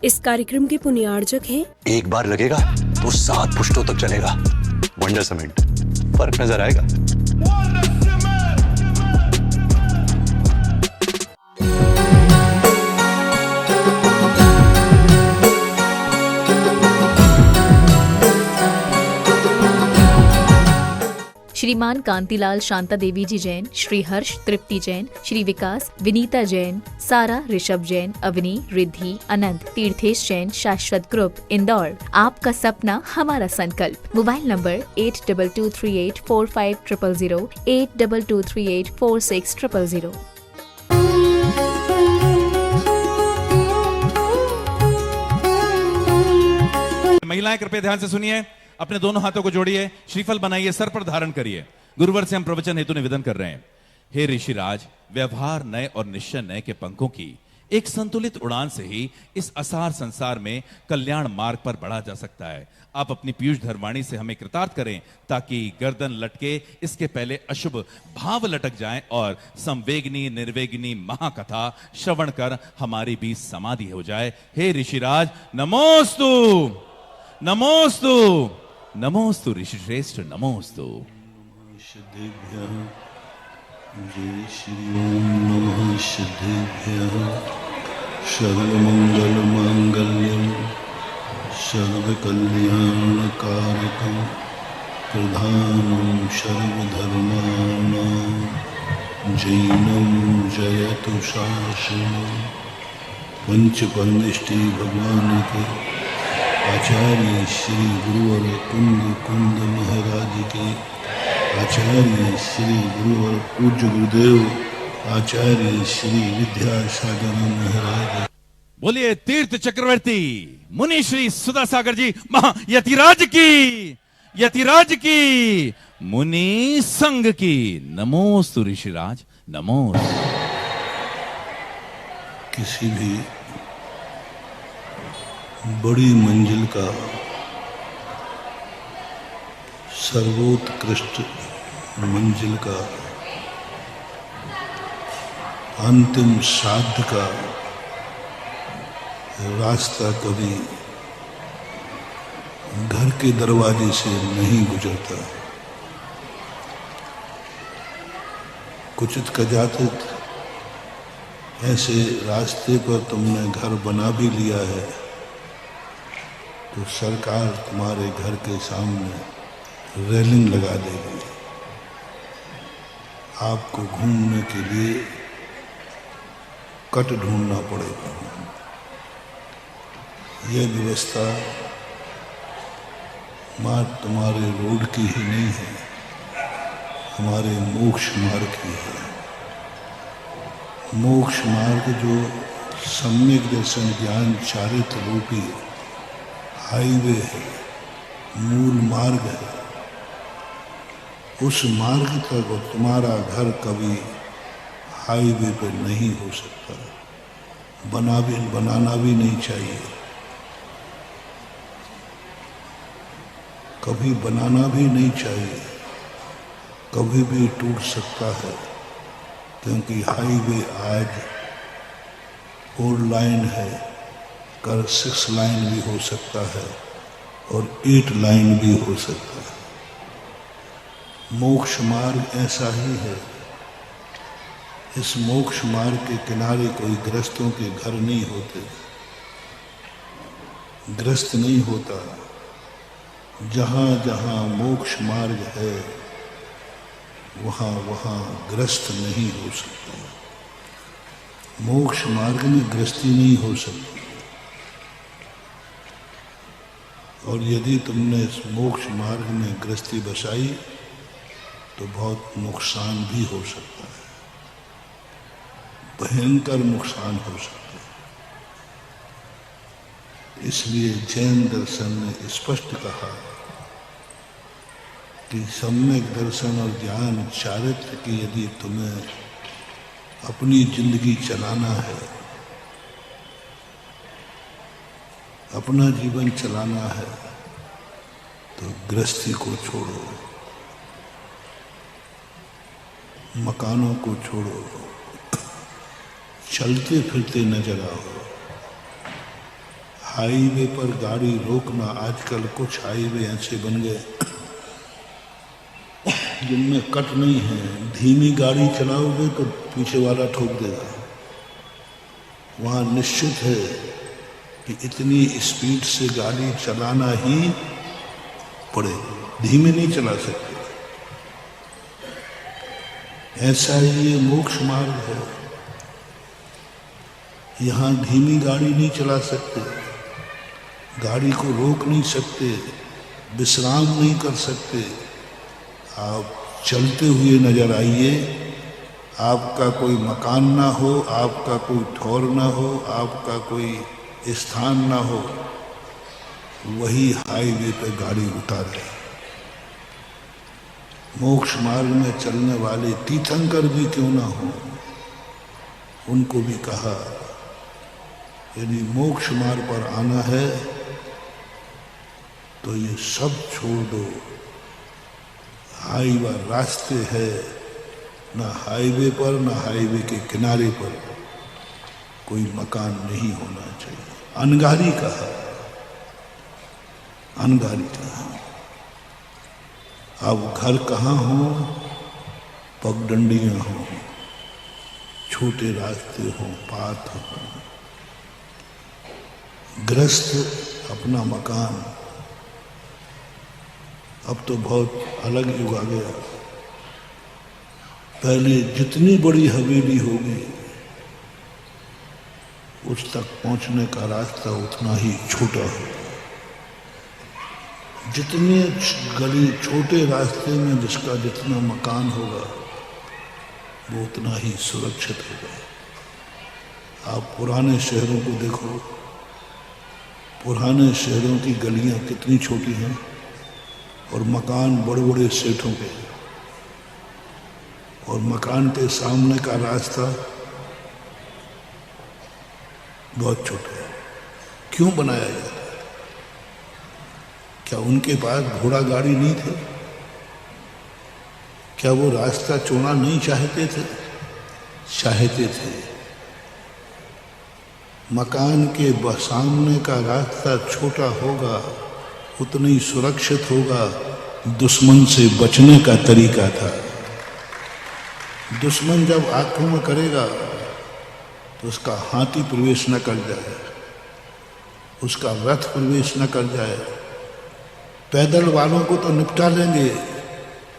इस कार्यक्रम के पुण्यार्जक हैं एक बार लगेगा तो 7 पुश्तों तक चलेगा। वंडर सीमेंट, फर्क नजर आएगा। श्रीमान कांतिलाल शांता देवी जी जैन, श्री हर्ष तृप्ति जैन, श्री विकास विनीता जैन, सारा ऋषभ जैन, अवनी रिद्धि अनंत तीर्थेश जैन, शाश्वत ग्रुप इंदौर। आपका सपना हमारा संकल्प। Mobile number 8223845000, 8223846000। महिलाएं कृपया ध्यान से सुनिए, अपने दोनों हाथों को जोड़िए, श्रीफल बनाइए, सर पर धारण करिए। गुरुवर से हम प्रवचन हेतु निवेदन कर रहे हैं। हे ऋषिराज, व्यवहार नए और निश्चय नए के पंखों की एक संतुलित उड़ान से ही इस असार संसार में कल्याण मार्ग पर बढ़ा जा सकता है। आप अपनी पीयूष धरवाणी से हमें कृतार्थ करें ताकि गर्दन लटके इसके पहले अशुभ भाव लटक जाएं और संवेगनी निर्वेगनी महाकथा श्रवण कर हमारी भी समाधि हो जाए। हे ऋषिराज, नमोस्तु नमोस्तु नमोस्तु ऋषि श्रेष्ठ, नमोस्तु। जय श्री ओम नमः सिद्धेभ्यः। सर्वमंगल मांगल्यं सर्वकल्याणकारकं प्रधानं सर्वधर्माणां जैनं जयतु शासनं। पंच परमेष्टि भगवान के आचार्य श्री गुरुवर कुंद महाराज के, आचार्य श्री गुरुवर पूज्य गुरुदेव आचार्य श्री विद्यासागर महाराज। बोलिए तीर्थ चक्रवर्ती मुनि श्री सुधा सागर जी महायतिराज की, यतिराज की, मुनि संघ की। नमोस्तु ऋषिराज, नमोस्तु। किसी भी बड़ी मंजिल का सर्वोत्कृष्ट मंजिल का अंतिम साध्य का रास्ता कभी घर के दरवाजे से नहीं गुजरता। कुचित कजातित ऐसे रास्ते पर तुमने घर बना भी लिया है तो सरकार तुम्हारे घर के सामने रेलिंग लगा देगी। आपको घूमने के लिए कट ढूंढना पड़ेगा। यह व्यवस्था मात्र तुम्हारे रोड की ही नहीं है, हमारे मोक्ष मार्ग की है। मोक्ष मार्ग जो सम्यक दर्शन ज्ञान चारित्र रूपी हाईवे है, मूल मार्ग है। उस मार्ग तक तुम्हारा घर कभी हाईवे पर नहीं हो सकता। बनाना भी नहीं चाहिए, कभी बनाना भी नहीं चाहिए। कभी भी टूट सकता है क्योंकि हाईवे आज 4 लाइन है, कल 6 लाइन भी हो सकता है और 8 लाइन भी हो सकता है। मोक्ष मार्ग ऐसा ही है। इस मोक्ष मार्ग के किनारे कोई गृहस्थों के घर नहीं होते, गृहस्थ नहीं होता। जहाँ जहाँ मोक्ष मार्ग है वहाँ वहाँ गृहस्थ नहीं हो सकता। मोक्ष मार्ग में गृहस्थी नहीं हो सकती। और यदि तुमने इस मोक्ष मार्ग में गृहस्थी बसाई तो बहुत नुकसान भी हो सकता है, भयंकर नुकसान हो सकता है। इसलिए जैन दर्शन ने स्पष्ट कहा कि सम्यक दर्शन और ज्ञान चारित्र की यदि तुम्हें अपनी जिंदगी चलाना है, अपना जीवन चलाना है तो गृहस्थी को छोड़ो, मकानों को छोड़ो, चलते फिरते नजर आओ। हाईवे पर गाड़ी रोकना, आजकल कुछ हाईवे ऐसे बन गए जिनमें कट नहीं है। धीमी गाड़ी चलाओगे तो पीछे वाला ठोक देगा। वहाँ निश्चित है कि इतनी स्पीड से गाड़ी चलाना ही पड़े, धीमे नहीं चला सकते। ऐसा ही ये मोक्ष मार्ग है। यहाँ धीमी गाड़ी नहीं चला सकते, गाड़ी को रोक नहीं सकते, विश्राम नहीं कर सकते। आप चलते हुए नजर आइए, आपका कोई मकान ना हो, आपका कोई ठौर ना हो, आपका कोई स्थान ना हो, वही हाईवे पे गाड़ी उतारे। मोक्ष मार्ग में चलने वाले तीर्थंकर भी क्यों ना हो, उनको भी कहा यदि मोक्ष मार्ग पर आना है तो ये सब छोड़ दो। हाईवे रास्ते है, ना हाईवे पर ना हाईवे के किनारे पर कोई मकान नहीं होना चाहिए। अनगारी कहा, अनगारी कहा। अब घर कहाँ हो, पगडंडियां हो, छोटे रास्ते हो, पाथ हो, गृहस्थ अपना मकान। अब तो बहुत अलग युग आ गया। पहले जितनी बड़ी हवेली होगी उस तक पहुंचने का रास्ता उतना ही छोटा होगा। जितने गली छोटे रास्ते में जिसका जितना मकान होगा वो उतना ही सुरक्षित होगा। आप पुराने शहरों को देखो, पुराने शहरों की गलियां कितनी छोटी हैं और मकान बड़े बड़े सेठों के, और मकान के सामने का रास्ता बहुत छोटा है। क्यों बनाया जाता है? क्या उनके पास घोड़ा गाड़ी नहीं थे? क्या वो रास्ता चौड़ा नहीं चाहते थे? चाहते थे। मकान के सामने का रास्ता छोटा होगा उतना ही सुरक्षित होगा। दुश्मन से बचने का तरीका था। दुश्मन जब आक्रमण करेगा तो उसका हाथी प्रवेश न कर जाए, उसका रथ प्रवेश न कर जाए। पैदल वालों को तो निपटा लेंगे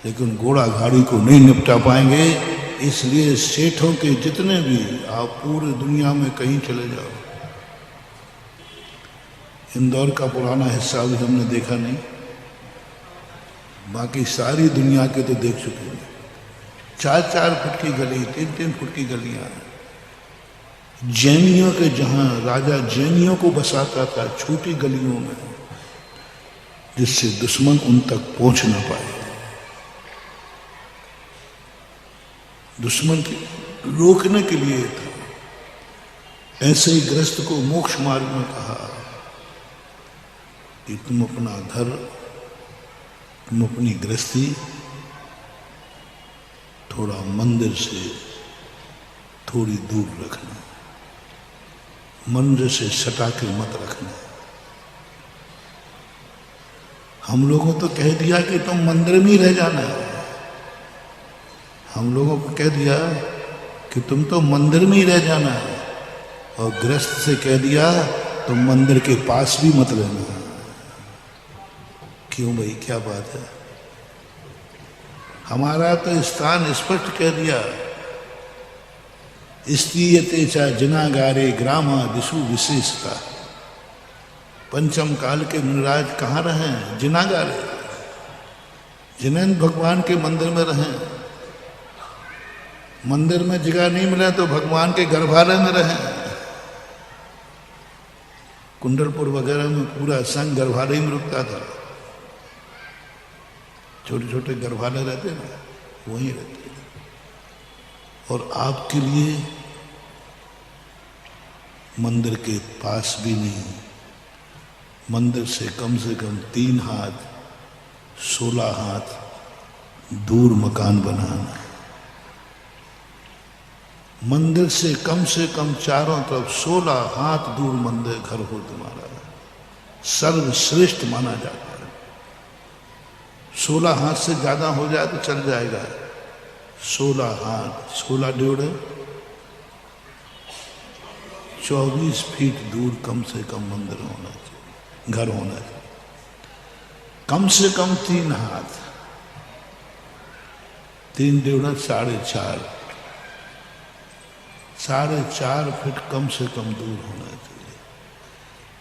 लेकिन घोड़ा गाड़ी को नहीं निपटा पाएंगे। इसलिए सेठों के जितने भी, आप पूरे दुनिया में कहीं चले जाओ, इंदौर का पुराना हिस्सा भी हमने देखा नहीं, बाकी सारी दुनिया के तो देख चुके हैं। 4-4 फुट की गली, 3-3 फुट की गलियां। जैनियों के जहां राजा जैनियों को बसाता था, छोटी गलियों में, जिससे दुश्मन उन तक पहुंच ना पाए। दुश्मन को रोकने के लिए था। ऐसे ही गृहस्थ को मोक्ष मार्ग में कहा कि तुम अपना घर, तुम अपनी गृहस्थी थोड़ा मंदिर से थोड़ी दूर रखना, मंदिर से सटा के मत रखना। हम लोगों तो कह दिया कि तुम मंदिर में ही रह जाना है। हम लोगों को कह दिया कि तुम तो मंदिर में ही रह जाना है, और गृहस्थ से कह दिया तुम मंदिर के पास भी मत रहना। क्यों भाई, क्या बात है? हमारा तो स्थान स्पष्ट कह दिया, स्त्रीयते च जनागारे ग्रामा दिशु विशेषता। पंचम काल के मुनिराज कहाँ रहे? जिनागारे, जिनेंद्र भगवान के मंदिर में रहे। मंदिर में जगह नहीं मिला तो भगवान के गर्भालय में रहे। कुंडलपुर वगैरह में पूरा संघ गर्भालय में रुकता था। छोटे छोटे गर्भालय रहते ना, वहीं रहते। और आपके लिए मंदिर के पास भी नहीं, मंदिर से कम 3 हाथ 16 हाथ दूर मकान बनाना। मंदिर से कम चारों तरफ 16 हाथ दूर मंदिर घर हो तुम्हारा। सर्वश्रेष्ठ माना जाता है। 16 हाथ से ज्यादा हो जाए तो चल जाएगा, 16 हाथ 16 ड्योढ़े 24 फीट दूर कम से कम मंदिर होना चाहिए, घर होना चाहिए। कम से कम 3 हाथ, 3 ड्योढ़े 4.5, 4.5 फीट कम से कम दूर होना चाहिए।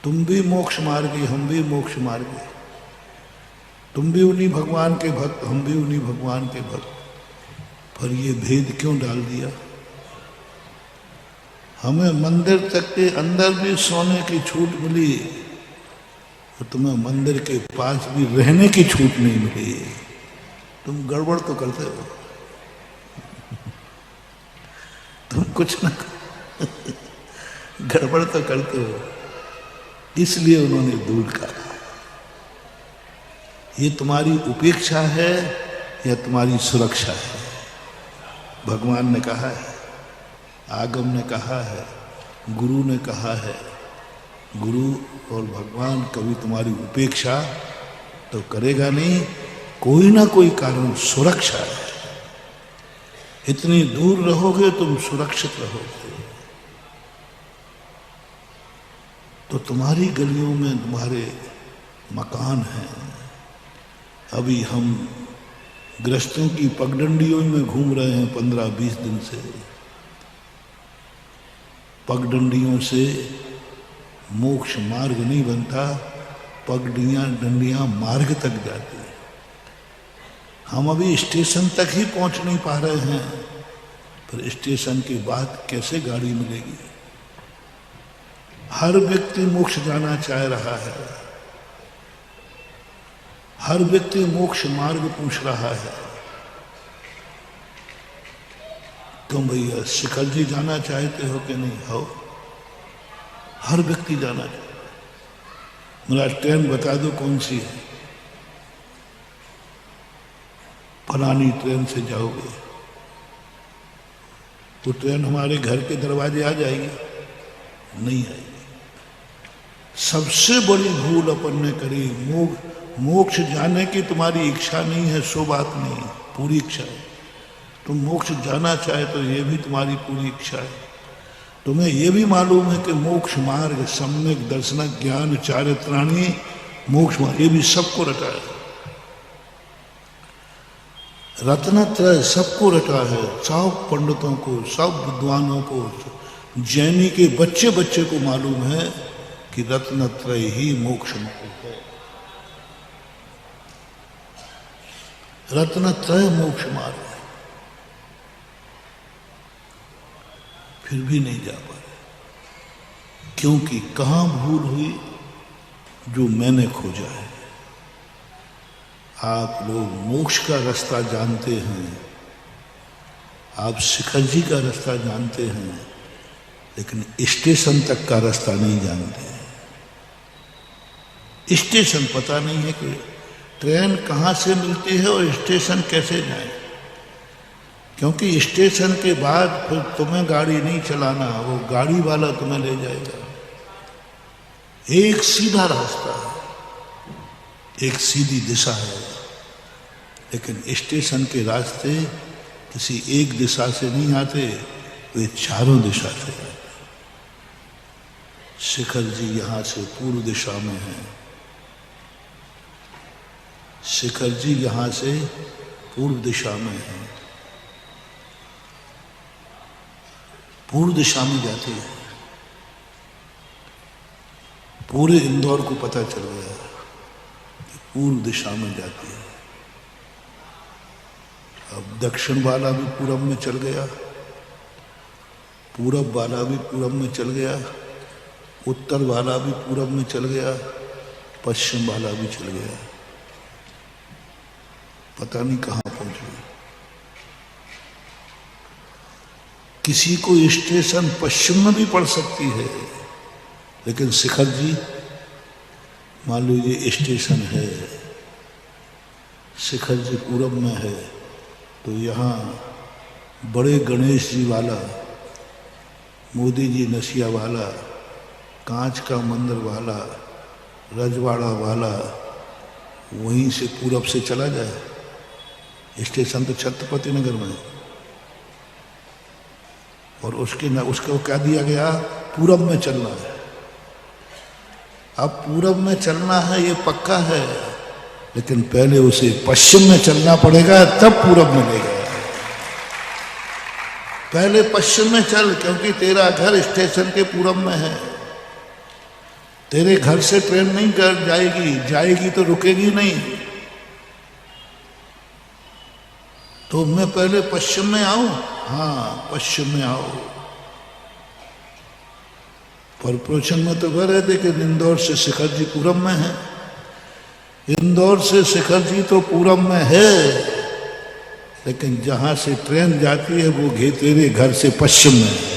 तुम भी मोक्ष मार्गी, हम भी मोक्ष मार्गी, तुम भी उन्हीं भगवान के भक्त, हम भी उन्हीं भगवान के भक्त, पर ये भेद क्यों डाल दिया? हमें मंदिर तक के अंदर भी सोने की छूट मिली और तुम्हें मंदिर के पास भी रहने की छूट नहीं मिली। तुम गड़बड़ तो करते हो, तुम कुछ ना गड़बड़ तो करते हो, इसलिए उन्होंने दूर कहा। ये तुम्हारी उपेक्षा है या तुम्हारी सुरक्षा है? भगवान ने कहा है, आगम ने कहा है, गुरु ने कहा है। गुरु और भगवान कभी तुम्हारी उपेक्षा तो करेगा नहीं, कोई ना कोई कारण सुरक्षा है। इतनी दूर रहोगे तुम सुरक्षित रहोगे। तो तुम्हारी गलियों में तुम्हारे मकान हैं। अभी हम गृहस्थों की पगडंडियों में घूम रहे हैं 15-20 दिन से। पगडंडियों से मोक्ष मार्ग नहीं बनता, डंडियां मार्ग तक जाती हैं। हम अभी स्टेशन तक ही पहुंच नहीं पा रहे हैं, पर स्टेशन के बाद कैसे गाड़ी मिलेगी? हर व्यक्ति मोक्ष जाना चाह रहा है, हर व्यक्ति मोक्ष मार्ग पूछ रहा है। तुम भैया शिखर जी जाना चाहते हो कि नहीं? हो, हर व्यक्ति जाना चाहता। मेरा ट्रेन बता दो कौन सी है? फलानी ट्रेन से जाओगे तो ट्रेन हमारे घर के दरवाजे आ जाएगी? नहीं आएगी। सबसे बड़ी भूल अपन ने करी, मोक्ष जाने की तुम्हारी इच्छा नहीं है, सो बात नहीं, पूरी इच्छा है। तुम मोक्ष जाना चाहे तो ये भी तुम्हारी पूरी इच्छा है। तुम्हें यह भी मालूम है कि मोक्ष मार्ग सम्यक दर्शन ज्ञान चारित्राणी मोक्ष मार्ग, ये भी सबको रटा है। रत्नत्रय सबको रटा है, सब पंडितों को, सब विद्वानों को, जैनी के बच्चे बच्चे को मालूम है कि रत्नत्रय ही मोक्ष मार्ग है। रत्नत्रय मोक्ष मार्ग है, फिर भी नहीं जा पा रहे। क्योंकि कहां भूल हुई? जो मैंने खोजा है। आप लोग मोक्ष का रास्ता जानते हैं, आप शिखर जी का रास्ता जानते हैं, लेकिन स्टेशन तक का रास्ता नहीं जानते। स्टेशन पता नहीं है कि ट्रेन कहाँ से मिलती है और स्टेशन कैसे जाए। क्योंकि स्टेशन के बाद फिर तुम्हें गाड़ी नहीं चलाना, वो गाड़ी वाला तुम्हें ले जाएगा। एक सीधा रास्ता है, एक सीधी दिशा है, लेकिन स्टेशन के रास्ते किसी एक दिशा से नहीं आते, वे चारों दिशा से आते। शिखर जी यहां से पूर्व दिशा में है, शिखर जी यहां से पूर्व दिशा में है, पूर्व दिशा में जाते हैं। पूरे इंदौर को पता चल गया कि पूर्व दिशा में जाती है। अब दक्षिण वाला भी पूरब में चल गया, पूरब वाला भी पूरब में चल गया, उत्तर वाला भी पूरब में चल गया, पश्चिम वाला भी चल गया। पता नहीं कहां पहुंच गए। किसी को स्टेशन पश्चिम में भी पड़ सकती है, लेकिन शिखर जी मान लीजिए स्टेशन है, शिखर जी पूरब में है, तो यहाँ बड़े गणेश जी वाला, मोदी जी नसिया वाला, कांच का मंदिर वाला, रजवाड़ा वाला वहीं से पूरब से चला जाए। स्टेशन तो छत्रपति नगर में है, और उसको क्या दिया गया, पूरब में चलना है। अब पूरब में चलना है ये पक्का है, लेकिन पहले उसे पश्चिम में चलना पड़ेगा, तब पूरब मिलेगा। पहले पश्चिम में चल, क्योंकि तेरा घर स्टेशन के पूरब में है। तेरे घर से ट्रेन नहीं कर जाएगी तो रुकेगी नहीं। तो मैं पहले पश्चिम में आऊं? हाँ, पश्चिम में आओ। कॉर्पोरेशन में तो कह रहे थे कि इंदौर से शिखर जी पूरब में है। इंदौर से शिखर जी तो पूरब में है, लेकिन जहां से ट्रेन जाती है वो तेरे घर से पश्चिम में है।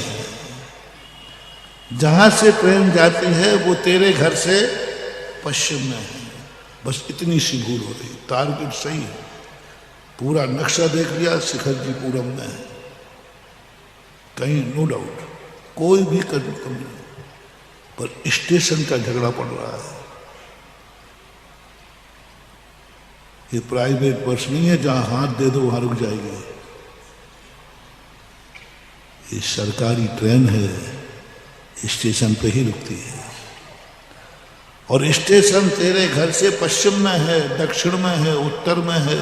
जहां से ट्रेन जाती है वो तेरे घर से पश्चिम में है। बस इतनी सी भूल हो रही, टारगेट सही है। पूरा नक्शा देख लिया, शिखर जी पूरब में है, कहीं नो डाउट, कोई भी कमी नहीं। पर स्टेशन का झगड़ा पड़ रहा है। ये प्राइवेट बस नहीं है जहां हाथ दे दो वहां रुक जाएगी। ये सरकारी ट्रेन है, स्टेशन पे ही रुकती है। और स्टेशन तेरे घर से पश्चिम में है, दक्षिण में है, उत्तर में है,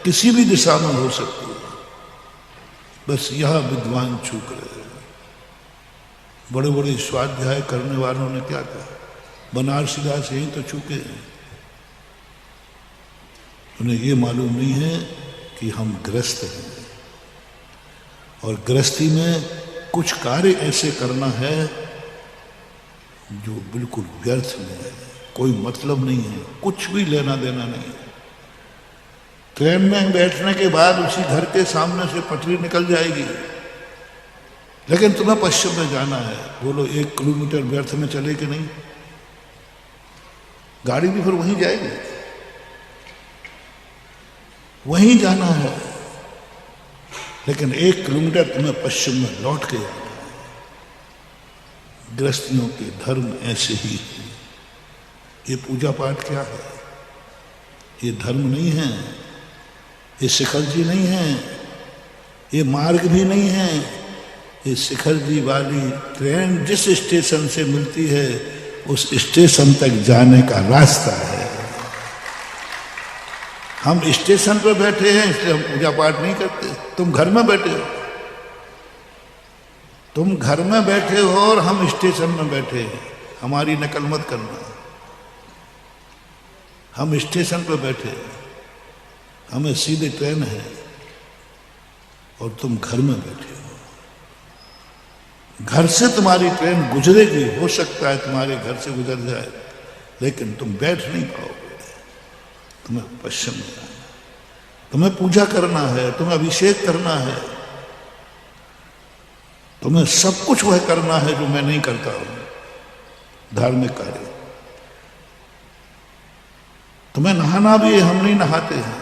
किसी भी दिशा में हो सकती है। बस यह विद्वान चूक रहे हैं। बड़े बड़े स्वाध्याय करने वालों ने क्या कहा, बनारसी दास यही तो चूके हैं। उन्हें ये मालूम नहीं है कि हम ग्रस्त हैं, और गृहस्थी में कुछ कार्य ऐसे करना है जो बिल्कुल व्यर्थ में है, कोई मतलब नहीं है, कुछ भी लेना देना नहीं है। ट्रेन में बैठने के बाद उसी घर के सामने से पटरी निकल जाएगी, लेकिन तुम्हें पश्चिम में जाना है। बोलो 1 किलोमीटर व्यर्थ में चले कि नहीं? गाड़ी भी फिर वहीं जाएगी, वहीं जाना है, लेकिन 1 किलोमीटर तुम्हें पश्चिम में लौट के जाना है। गृहस्थियों के धर्म ऐसे ही है। ये पूजा पाठ क्या है? ये धर्म नहीं है, ये शिखर जी नहीं है, ये मार्ग भी नहीं है। ये शिखर जी वाली ट्रेन जिस स्टेशन से मिलती है उस स्टेशन तक जाने का रास्ता है। हम स्टेशन पर बैठे हैं इसलिए हम पूजा पाठ नहीं करते। तुम घर में बैठे हो, तुम घर में बैठे हो और हम स्टेशन में बैठे हैं। हमारी नकल मत करना। हम स्टेशन पर बैठे हैं, हमें सीधे ट्रेन है, और तुम घर में बैठे हो। घर से तुम्हारी ट्रेन गुजरेगी, हो सकता है तुम्हारे घर से गुजर जाए, लेकिन तुम बैठ नहीं पाओगे। तुम्हें पश्चिम में जाना, तुम्हें पूजा करना है, तुम्हें अभिषेक करना है, तुम्हें सब कुछ वह करना है जो मैं नहीं करता हूं। धार्मिक कार्य, तुम्हें नहाना भी है, हम नहीं नहाते हैं।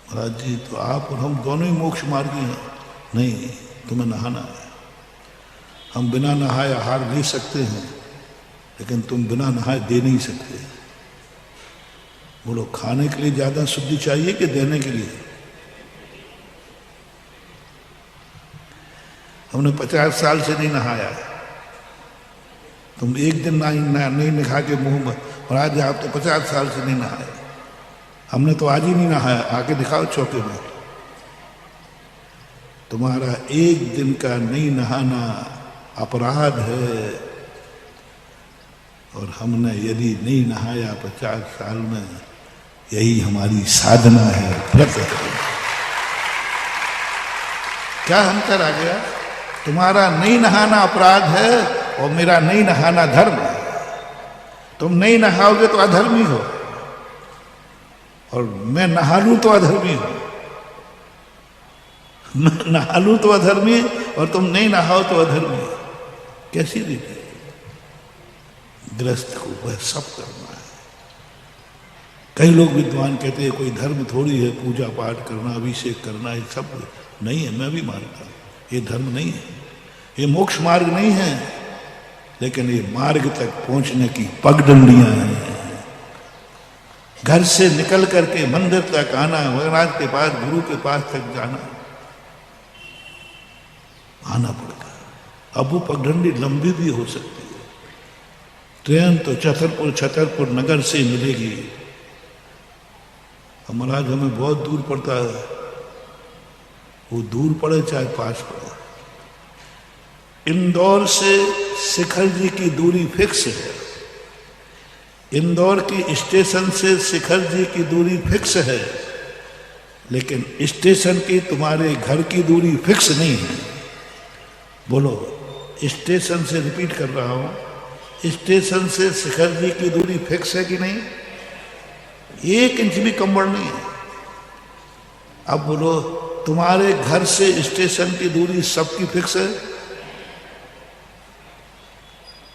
महाराज जी तो आप और हम दोनों ही मोक्ष मार्गी हैं। नहीं, तुम्हें नहाना है। हम बिना नहाए आहार ले सकते हैं, लेकिन तुम बिना नहाए दे नहीं सकते। बोलो, खाने के लिए ज्यादा शुद्धि चाहिए कि देने के लिए? हमने 50 साल से नहीं नहाया। तुम एक दिन नहीं नहा के मुंह में, और आज आप तो 50 साल से नहीं नहाए। हमने तो आज ही नहीं नहाया। आके दिखाओ चौके में। तुम्हारा एक दिन का नहीं नहाना अपराध है, और हमने यदि नहीं नहाया 50 साल में, यही हमारी साधना है, व्रत है। क्या अंतर आ गया? तुम्हारा नहीं नहाना अपराध है और मेरा नहीं नहाना धर्म है। तुम नहीं नहाओगे तो अधर्मी हो, और मैं नहा लूं तो अधर्मी हो। मैं नहा लूं तो अधर्मी, और तुम नहीं नहाओ तो अधर्मी। कैसी रीति? गृहस्थ को वह सब करना है। कई लोग विद्वान कहते हैं कोई धर्म थोड़ी है पूजा पाठ करना, अभिषेक करना, ये सब नहीं है। मैं भी मानता हूं ये धर्म नहीं है, ये मोक्ष मार्ग नहीं है। लेकिन ये मार्ग तक पहुंचने की पगडंडियां हैं। घर से निकल करके मंदिर तक आना, महाराज के पास, गुरु के पास तक जाना, आना पड़ता है। अब वो पगडंडी लंबी भी हो सकती है। ट्रेन तो छतरपुर नगर से मिलेगी, महाराज हमें बहुत दूर पड़ता है। वो दूर पड़े चाहे पास पड़े, इंदौर से शिखर जी की दूरी फिक्स है। इंदौर की स्टेशन से शिखर जी की दूरी फिक्स है, लेकिन स्टेशन की तुम्हारे घर की दूरी फिक्स नहीं है। बोलो, स्टेशन से, रिपीट कर रहा हूं, स्टेशन से शिखर जी की दूरी फिक्स है कि नहीं? 1 इंच भी कम बढ़ नहीं है। अब बोलो, तुम्हारे घर से स्टेशन की दूरी सबकी फिक्स है?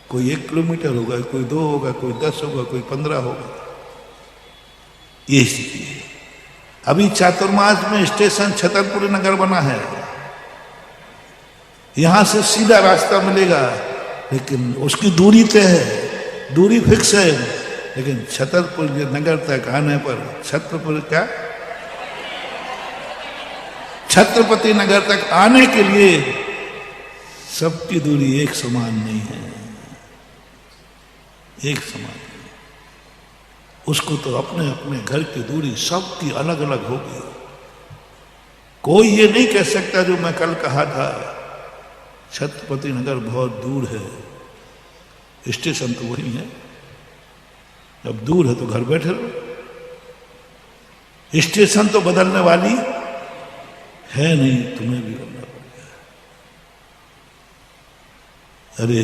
कोई 1 किलोमीटर होगा, कोई 2 होगा, कोई 10 होगा, कोई 15 होगा। ये स्थिति है। अभी चातुर्मास में स्टेशन छतरपुर नगर बना है, यहां से सीधा रास्ता मिलेगा, लेकिन उसकी दूरी तय है, दूरी फिक्स है। लेकिन छतरपुर नगर तक आने पर, छत्रपति नगर तक आने के लिए सबकी दूरी एक समान नहीं है, एक समान नहीं। उसको तो अपने अपने घर की दूरी सबकी अलग अलग होगी। कोई ये नहीं कह सकता, जो मैं कल कहा था, छत्रपति नगर बहुत दूर है, स्टेशन तो वही है। अब दूर है तो घर बैठे रहो, स्टेशन तो बदलने वाली है नहीं, तुम्हें भी करना पड़ेगा। अरे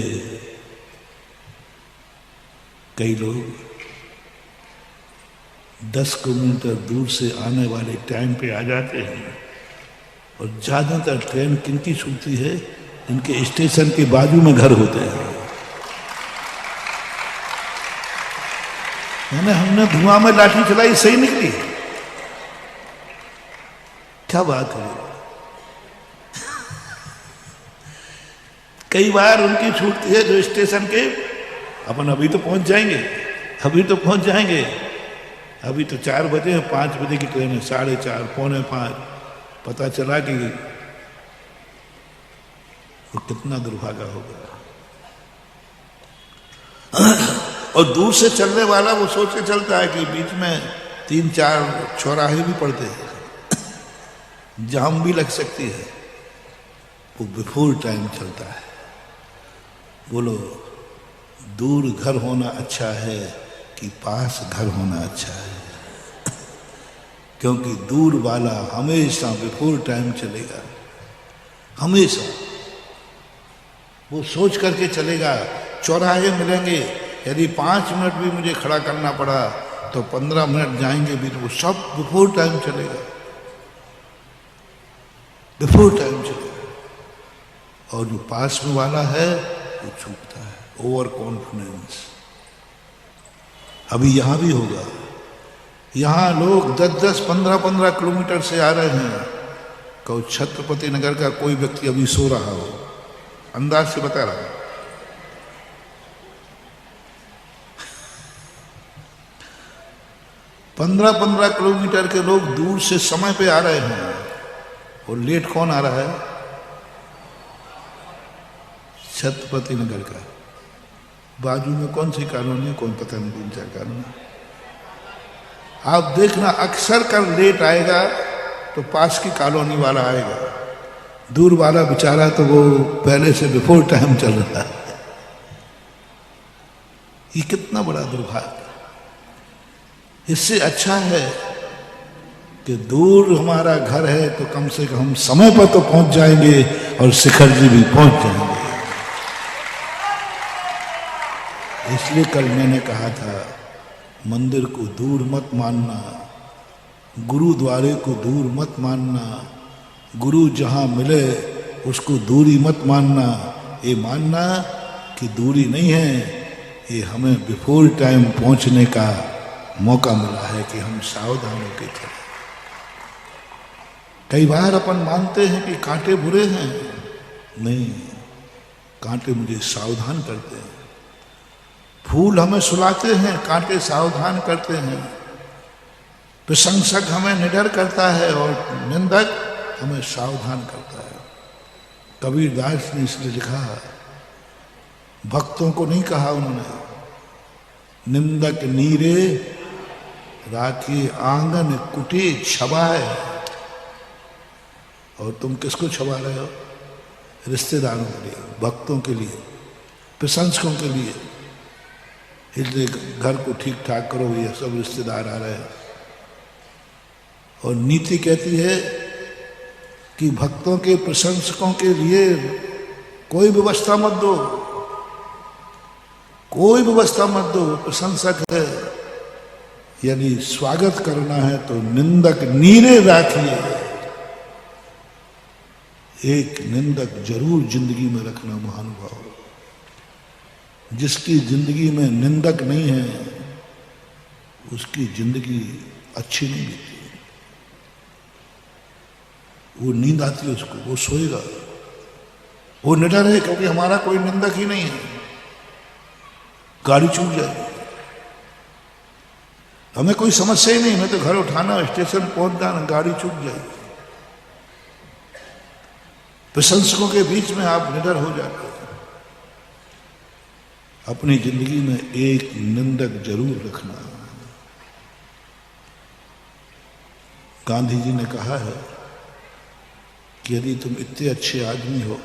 कई लोग 10 किलोमीटर दूर से आने वाले टाइम पे आ जाते हैं, और ज्यादातर ट्रेन किनकी छूटती है? इनके स्टेशन के बाजू में घर होते हैं। मैंने हमने धुआं में लाठी चलाई, सही निकली। क्या बात है। कई बार उनकी छूटती है जो स्टेशन के, अपन अभी तो पहुंच जाएंगे, अभी तो पहुंच जाएंगे, अभी तो 4 बजे हैं, 5 बजे की ट्रेन है, 4:30, 4:45। पता चला कि वो कितना दुर्भागा होगा। और दूर से चलने वाला वो सोच के चलता है कि बीच में 3-4 चौराहे भी पड़ते हैं, जाम भी लग सकती है। वो बिफोर टाइम चलता है। बोलो, दूर घर होना अच्छा है कि पास घर होना अच्छा है? क्योंकि दूर वाला हमेशा बिफोर टाइम चलेगा, हमेशा वो सोच करके चलेगा। चौराहे मिलेंगे, यदि 5 मिनट भी मुझे खड़ा करना पड़ा तो 15 मिनट जाएंगे भी, तो वो सब बिफोर टाइम चलेगा, बिफोर टाइम चलेगा। और जो पास में वाला है वो छूटता है, ओवर कॉन्फिडेंस। अभी यहां भी होगा। यहां लोग 10-10, 15-15 किलोमीटर से आ रहे हैं। कहो छत्रपति नगर का कोई व्यक्ति अभी सो रहा हो, अंदाज से बता रहा है। पंद्रह किलोमीटर के लोग दूर से समय पे आ रहे हैं, और लेट कौन आ रहा है? छत्रपति नगर का। बाजू में कौन सी कॉलोनी है, कौन पता नहीं, 3-4 कॉलोनी। आप देखना, अक्सर कर लेट आएगा तो पास की कॉलोनी वाला आएगा, दूर वाला बेचारा तो वो पहले से बिफोर टाइम चल रहा है। ये कितना बड़ा दुर्भाग्य। इससे अच्छा है कि दूर हमारा घर है तो कम से कम समय पर तो पहुंच जाएंगे, और शिखर जी भी पहुंच जाएंगे। इसलिए कल मैंने कहा था, मंदिर को दूर मत मानना, गुरुद्वारे को दूर मत मानना, गुरु जहां मिले उसको दूरी मत मानना। ये मानना कि दूरी नहीं है, ये हमें बिफोर टाइम पहुंचने का मौका मिला है कि हम सावधान होकर चले। कई बार अपन मानते हैं कि कांटे बुरे हैं, नहीं, कांटे मुझे सावधान करते हैं। फूल हमें सुलाते हैं, कांटे सावधान करते हैं। प्रशंसक हमें निडर करता है और निंदक हमें सावधान करता है। कबीरदास ने इसलिए लिखा, भक्तों को नहीं कहा उन्होंने, निंदक नीरे राखी आंगन कुटी छबाए। और तुम किसको छबा रहे हो? रिश्तेदारों के लिए, भक्तों के लिए, प्रशंसकों के लिए। इसलिए घर को ठीक ठाक करो, ये सब रिश्तेदार आ रहे हैं। और नीति कहती है कि भक्तों के प्रशंसकों के लिए कोई व्यवस्था मत दो, कोई व्यवस्था मत दो। प्रशंसक है यानी स्वागत करना है तो निंदक नीरे राखिए। एक निंदक जरूर जिंदगी में रखना महानुभाव। जिसकी जिंदगी में निंदक नहीं है उसकी जिंदगी अच्छी नहीं बीती। वो नींद आती है उसको, वो सोएगा, वो निडर है क्योंकि हमारा कोई निंदक ही नहीं है। गाड़ी छूट जाएगी, हमें कोई समस्या ही नहीं, हमें तो घर उठाना, स्टेशन पहुंच जाना, गाड़ी छूट जाएगी। प्रशंसकों के बीच में आप निडर हो जाते हैं। अपनी जिंदगी में एक निंदक जरूर रखना। गांधी जी ने कहा है कि यदि तुम इतने अच्छे आदमी हो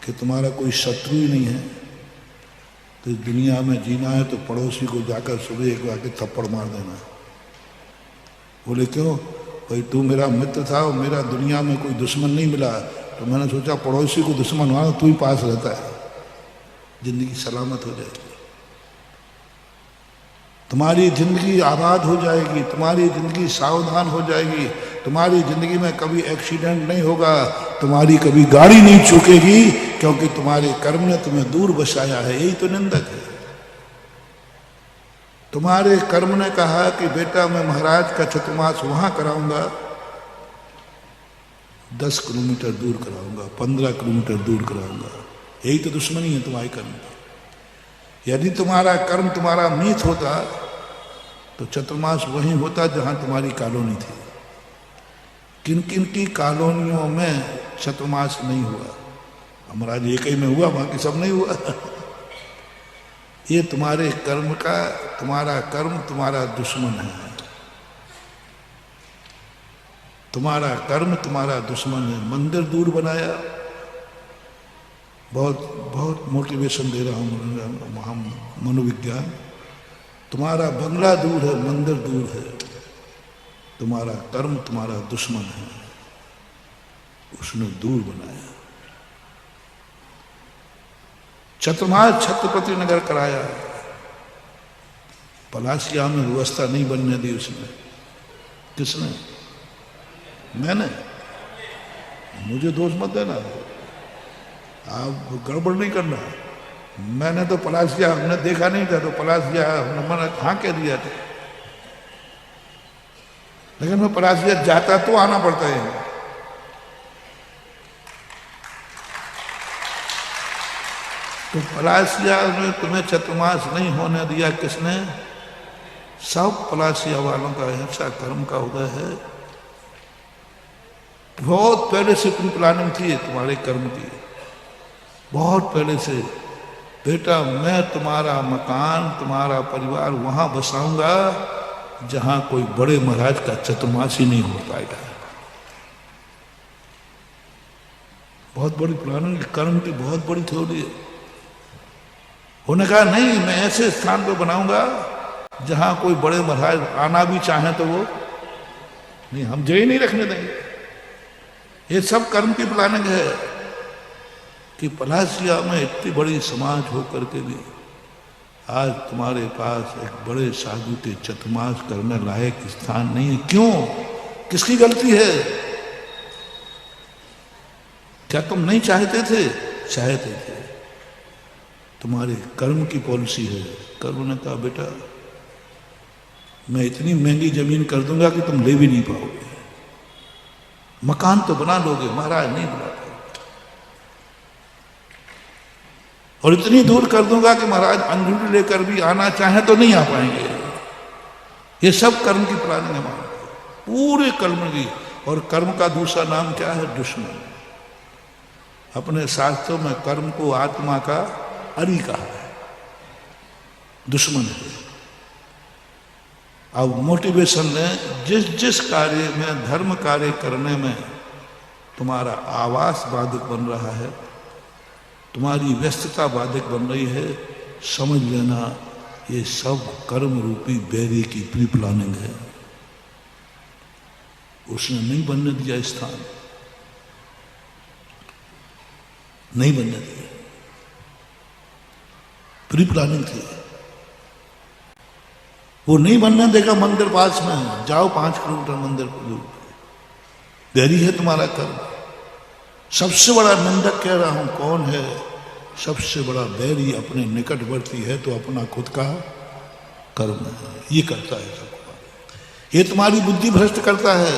कि तुम्हारा कोई शत्रु ही नहीं है तो दुनिया में जीना है तो पड़ोसी को जाकर सुबह एक बार के थप्पड़ मार देना। बोले क्यों? भाई तू मेरा मित्र था और मेरा दुनिया में कोई दुश्मन नहीं मिला, तो मैंने सोचा पड़ोसी को दुश्मन मानो, तू ही पास रहता है, जिंदगी सलामत हो जाएगी, तुम्हारी जिंदगी आबाद हो जाएगी, तुम्हारी जिंदगी सावधान हो जाएगी, तुम्हारी जिंदगी में कभी एक्सीडेंट नहीं होगा, तुम्हारी कभी गाड़ी नहीं चूकेगी, क्योंकि तुम्हारे कर्म ने तुम्हें दूर बसाया है। यही तो निंदक है। तुम्हारे कर्म ने कहा कि बेटा मैं महाराज का चतुर्मास वहां कराऊंगा, 10 किलोमीटर दूर कराऊंगा, 15 किलोमीटर दूर कराऊंगा। यही तो दुश्मनी है तुम्हारे कर्म की। यदि तुम्हारा कर्म तुम्हारा मीत होता तो चतुर्मास वहीं होता जहां तुम्हारी कॉलोनी थी। किन किन की कॉलोनियों में चतुर्मास नहीं हुआ? महाराज एक ही में हुआ, बाकी सब नहीं हुआ। ये तुम्हारे कर्म का, तुम्हारा कर्म तुम्हारा दुश्मन है। तुम्हारा कर्म तुम्हारा दुश्मन है। मंदिर दूर बनाया, बहुत बहुत मोटिवेशन दे रहा हूँ हम मनोविज्ञान। तुम्हारा बंगला दूर है, मंदिर दूर है। तुम्हारा कर्म तुम्हारा दुश्मन है, उसने दूर बनाया। चतुर्मास छत्रपति नगर कराया, पलासिया में व्यवस्था नहीं बनने दी उसने। किसने? मैंने। मुझे दोष मत देना, आप गड़बड़ नहीं करना। मैंने तो पलासिया, हमने देखा नहीं था तो पलासिया हमने मना हाँ कह दिया था, लेकिन मैं पलासिया जाता तो आना पड़ता है। तो पलासिया में तुम्हें चतुर्मास नहीं होने दिया किसने? सब पलासिया वालों का ऐसा कर्म का उदय है। बहुत पहले से तुम प्लानिंग थी तुम्हारे कर्म की, बहुत पहले से। बेटा मैं तुम्हारा मकान, तुम्हारा परिवार वहां बसाऊंगा जहां कोई बड़े महाराज का चतुर्मास ही नहीं हो पाएगा। बहुत बड़ी प्लानिंग, कर्म की बहुत बड़ी थ्योरी है। उन्होंने कहा नहीं, मैं ऐसे स्थान पर बनाऊंगा जहां कोई बड़े महाराज आना भी चाहे तो वो नहीं, हम जय नहीं रखने देंगे। ये सब कर्म की प्लानिंग है कि पलासिया में इतनी बड़ी समाज होकर के भी आज तुम्हारे पास एक बड़े साधु के चतुर्मास करने लायक स्थान नहीं है। क्यों? किसकी गलती है? क्या तुम नहीं चाहते थे? चाहते थे। तुम्हारे कर्म की पॉलिसी है। कर्म ने कहा बेटा मैं इतनी महंगी जमीन कर दूंगा कि तुम ले भी नहीं पाओगे। मकान तो बना लोगे, महाराज नहीं बना पाओगे। और इतनी दूर कर दूंगा कि महाराज अंजलि लेकर भी आना चाहे तो नहीं आ पाएंगे। ये सब कर्म की प्लानिंग है हमारी, पूरे कर्म की। और कर्म का दूसरा नाम क्या है? दुश्मन। अपने शास्त्रों में कर्म को आत्मा का अरी कहा है, दुश्मन है। अब मोटिवेशन ने जिस जिस कार्य में, धर्म कार्य करने में तुम्हारा आवास बाधक बन रहा है, तुम्हारी व्यस्तता बाधक बन रही है, समझ लेना ये सब कर्म रूपी बैरी की प्री प्लानिंग है। उसने नहीं बनने दिया स्थान, नहीं बनने दिया, प्री प्लानिंग थी। वो नहीं बनने देगा। मंदिर पास में है, जाओ 5 किलोमीटर मंदिर दूर, बैरी है तुम्हारा कर्म। सबसे बड़ा निंदक कह रहा हूं कौन है? सबसे बड़ा बैरी अपने निकटवर्ती है तो अपना खुद का कर्म है। ये करता है सबको। ये तुम्हारी बुद्धि भ्रष्ट करता है।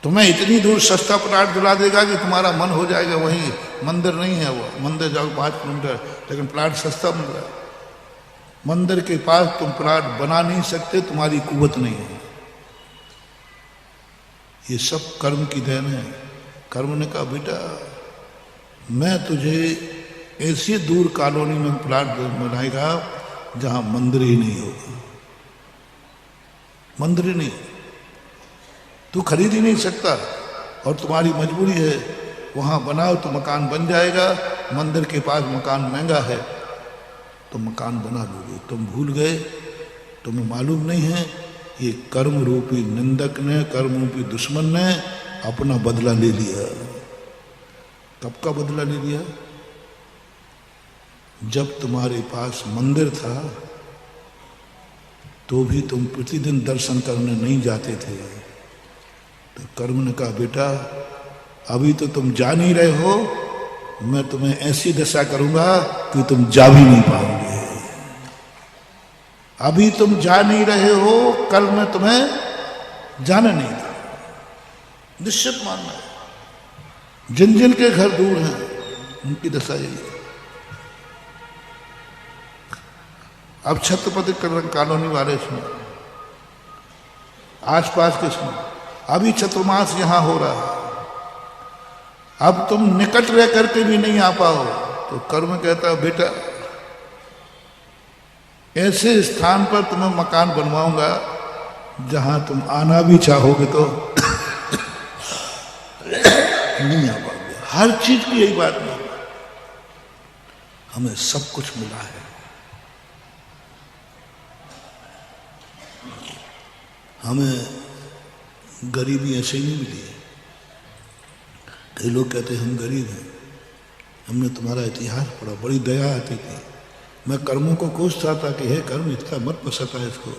तुम्हें इतनी दूर सस्ता प्लाट दिला देगा कि तुम्हारा मन हो जाएगा वहीं। मंदिर नहीं है वो, मंदिर जाओ 5 किलोमीटर, लेकिन प्लाट सस्ता मिल रहा है। मंदिर के पास तुम प्लाट बना नहीं सकते, तुम्हारी कुवत नहीं है। ये सब कर्म की देन है। कर्म ने कहा बेटा मैं तुझे ऐसी दूर कॉलोनी में प्लाट बनाएगा जहां मंदिर ही नहीं होगा। मंदिर ही नहीं, तू खरीद ही नहीं सकता और तुम्हारी मजबूरी है। वहां बनाओ तो मकान बन जाएगा, मंदिर के पास मकान महंगा है तो मकान बना लोगे। तुम भूल गए, तुम्हें मालूम नहीं है ये कर्म रूपी निंदक ने, कर्म रूपी दुश्मन ने अपना बदला ले लिया। कब का बदला ले लिया? जब तुम्हारे पास मंदिर था तो भी तुम प्रतिदिन दर्शन करने नहीं जाते थे। तो कर्म ने कहा बेटा अभी तो तुम जा नहीं रहे हो, मैं तुम्हें ऐसी दशा करूंगा कि तुम जा भी नहीं पाओगे। अभी तुम जा नहीं रहे हो, कल मैं तुम्हें जाने नहीं दूंगा। निश्चित मानना है। जिन जिन के घर दूर हैं उनकी दशा यही है। अब छत्रपति कॉलोनी वाले सुनो, आसपास के सुनो, अभी चतुर्मास यहां हो रहा है। अब तुम निकट रह करके भी नहीं आ पाओ तो कर्म कहता है बेटा ऐसे स्थान पर तुम्हें मकान बनवाऊंगा जहां तुम आना भी चाहोगे तो नहीं आ पाओगे। हर चीज की यही बात नहीं, हमें सब कुछ मिला है। हमें गरीबी ऐसे ही नहीं मिली है। कई लोग कहते हैं हम गरीब हैं, हमने तुम्हारा इतिहास पढ़ा, बड़ी दया आती थी। मैं कर्मों को कोसता था कि हे कर्म इतना मत पसता है इसको।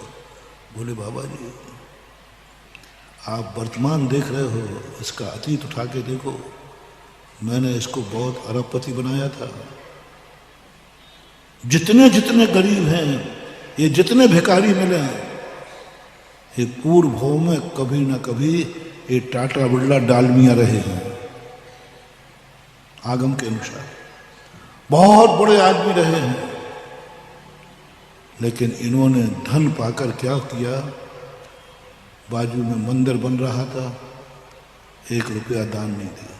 बोले बाबा जी आप वर्तमान देख रहे हो, इसका अतीत उठा के देखो। मैंने इसको बहुत अरबपति बनाया था। जितने जितने गरीब हैं, ये जितने भिखारी मिले हैं, ये पूर्व भव में कभी ना कभी ये टाटा बिरला डालमिया रहे हैं। आगम के अनुसार बहुत बड़े आदमी रहे हैं, लेकिन इन्होंने धन पाकर क्या किया? बाजू में मंदिर बन रहा था, 1 रुपया दान नहीं दिया।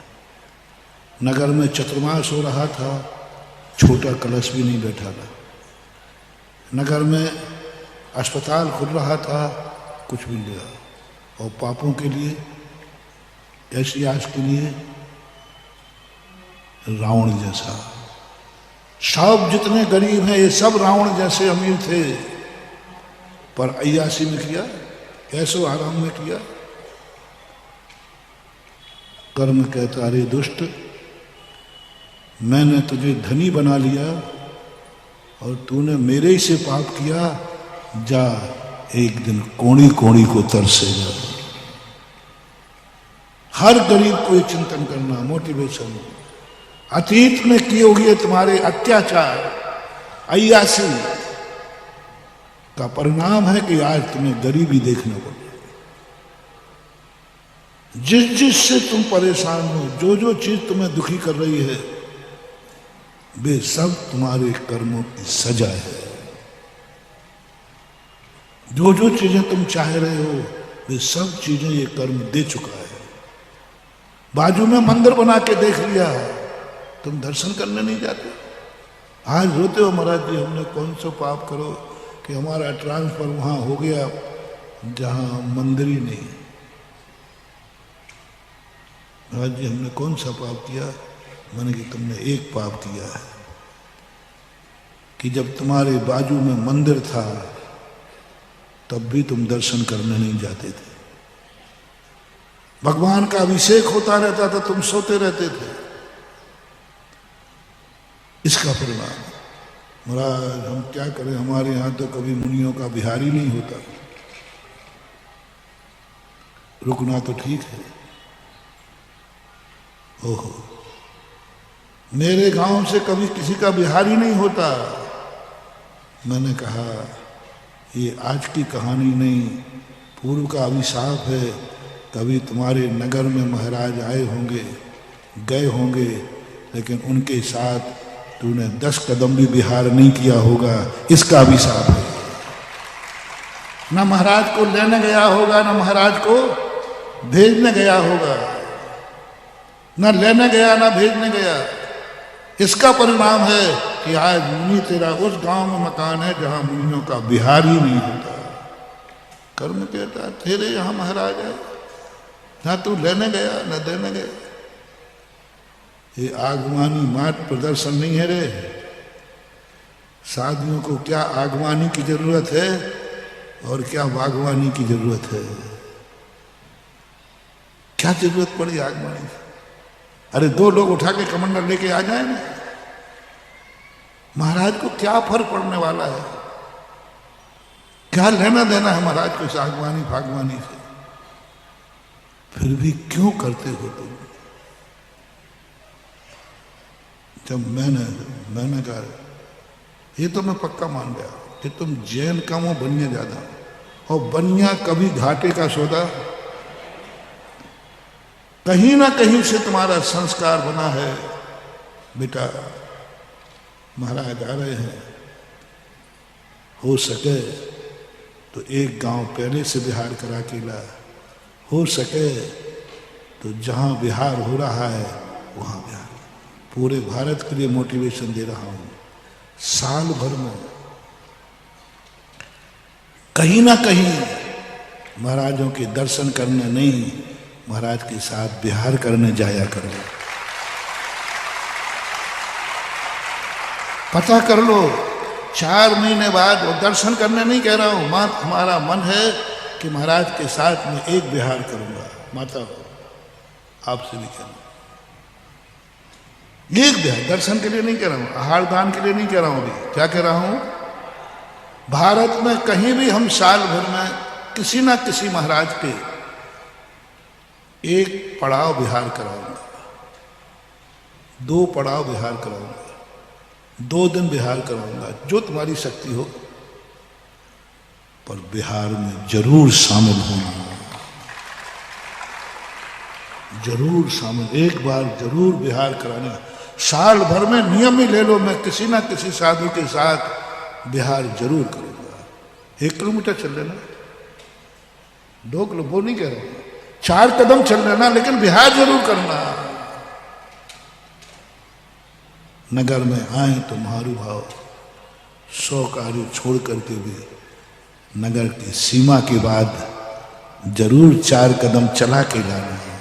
नगर में चतुर्मास हो रहा था, छोटा कलश भी नहीं बैठा था। नगर में अस्पताल खुल रहा था, कुछ भी नहीं दिया। और पापों के लिए, ऐसी आश के लिए रावण जैसा। सब जितने गरीब हैं ये सब रावण जैसे अमीर थे, पर अय्यासी में किया, ऐसो आराम में किया। कर्म कहता अरे दुष्ट, मैंने तुझे धनी बना लिया और तूने मेरे ही से पाप किया। जा एक दिन कोड़ी कोड़ी को तरसेगा। हर गरीब को ये चिंतन करना, मोटिवेशन। अतीत में किए हुए तुम्हारे अत्याचार, अय्यासी का परिणाम है कि आज तुम्हें गरीबी देखने को। जिस जिस से तुम परेशान हो, जो जो चीज तुम्हें दुखी कर रही है, वे सब तुम्हारे कर्मों की सजा है। जो जो चीजें तुम चाह रहे हो वे सब चीजें ये कर्म दे चुका है। बाजू में मंदिर बना के देख लिया, तुम दर्शन करने नहीं जाते। आज रोते हो महाराज जी हमने कौन सा पाप करो कि हमारा ट्रांसफर वहां हो गया जहां मंदिर ही नहीं। महाराज जी हमने कौन सा पाप किया? मैंने कि तुमने एक पाप किया है कि जब तुम्हारे बाजू में मंदिर था तब भी तुम दर्शन करने नहीं जाते थे। भगवान का अभिषेक होता रहता था, तुम सोते रहते थे। इसका परिणाम महाराज हम क्या करें, हमारे यहां तो कभी मुनियों का विहार ही नहीं होता। रुकना तो ठीक है। ओहो, मेरे गांव से कभी किसी का विहार ही नहीं होता। मैंने कहा ये आज की कहानी नहीं, पूर्व का अभिशाप है। कभी तुम्हारे नगर में महाराज आए होंगे, गए होंगे, लेकिन उनके साथ तूने 10 कदम भी विहार नहीं किया होगा, इसका अभिशाप है। ना महाराज को लेने गया होगा, ना महाराज को भेजने गया होगा, ना लेने गया ना भेजने गया। इसका परिणाम है कि आज मुनि तेरा उस गांव में मकान है जहां मुनियों का विहार ही नहीं होता। कर्म कहता तेरे यहां महाराज है, ना तू लेने गया ना देने गया। ये आगवानी मात प्रदर्शन नहीं है रे। साधुओं को क्या आगवानी की जरूरत है और क्या बागवानी की जरूरत है? क्या जरूरत पड़ी आगवानी? अरे 2 लोग उठा के कमंडल लेके आ जाए ना, महाराज को क्या फर्क पड़ने वाला है? क्या लेना देना है महाराज को इस आगवानी फागवानी से? फिर भी क्यों करते हो तुम? जब मैंने कहा ये तो मैं पक्का मान गया कि तुम जैन कम हो, बनिया ज्यादा। और बनिया कभी घाटे का सौदा। कहीं ना कहीं से तुम्हारा संस्कार बना है। बेटा महाराज आ रहे हैं, हो सके तो एक गांव पहले से विहार करा के ला, हो सके तो जहां विहार हो रहा है वहां विहार। पूरे भारत के लिए मोटिवेशन दे रहा हूं। साल भर में कहीं ना कहीं महाराजों के दर्शन करने नहीं, महाराज के साथ विहार करने जाया करो। पता कर लो 4 महीने बाद, वो दर्शन करने नहीं कह रहा हूं, हमारा मन है कि महाराज के साथ मैं एक विहार करूंगा। माता आपसे भी कहना, एक विहार, दर्शन के लिए नहीं कह रहा हूं, आहार दान के लिए नहीं कह रहा हूं। अभी क्या कह रहा हूं? भारत में कहीं भी हम साल भर में किसी ना किसी महाराज के एक पड़ाव विहार कराऊंगा, 2 पड़ाव विहार कराऊंगा, 2 दिन विहार कराऊंगा, जो तुम्हारी शक्ति हो। पर विहार में जरूर शामिल होना, जरूर शामिल, एक बार जरूर विहार कराना। साल भर में नियम ही ले लो, मैं किसी ना किसी साधु के साथ विहार जरूर करूंगा। 1 किलोमीटर चल लेना, 2 किलो, वो नहीं कह रहा हूं, 4 कदम चल लेना, लेकिन विहार जरूर करना। नगर में आए तो महानुभाव 100 कार्य छोड़ करके भी नगर की सीमा के बाद जरूर 4 कदम चला के जाना है।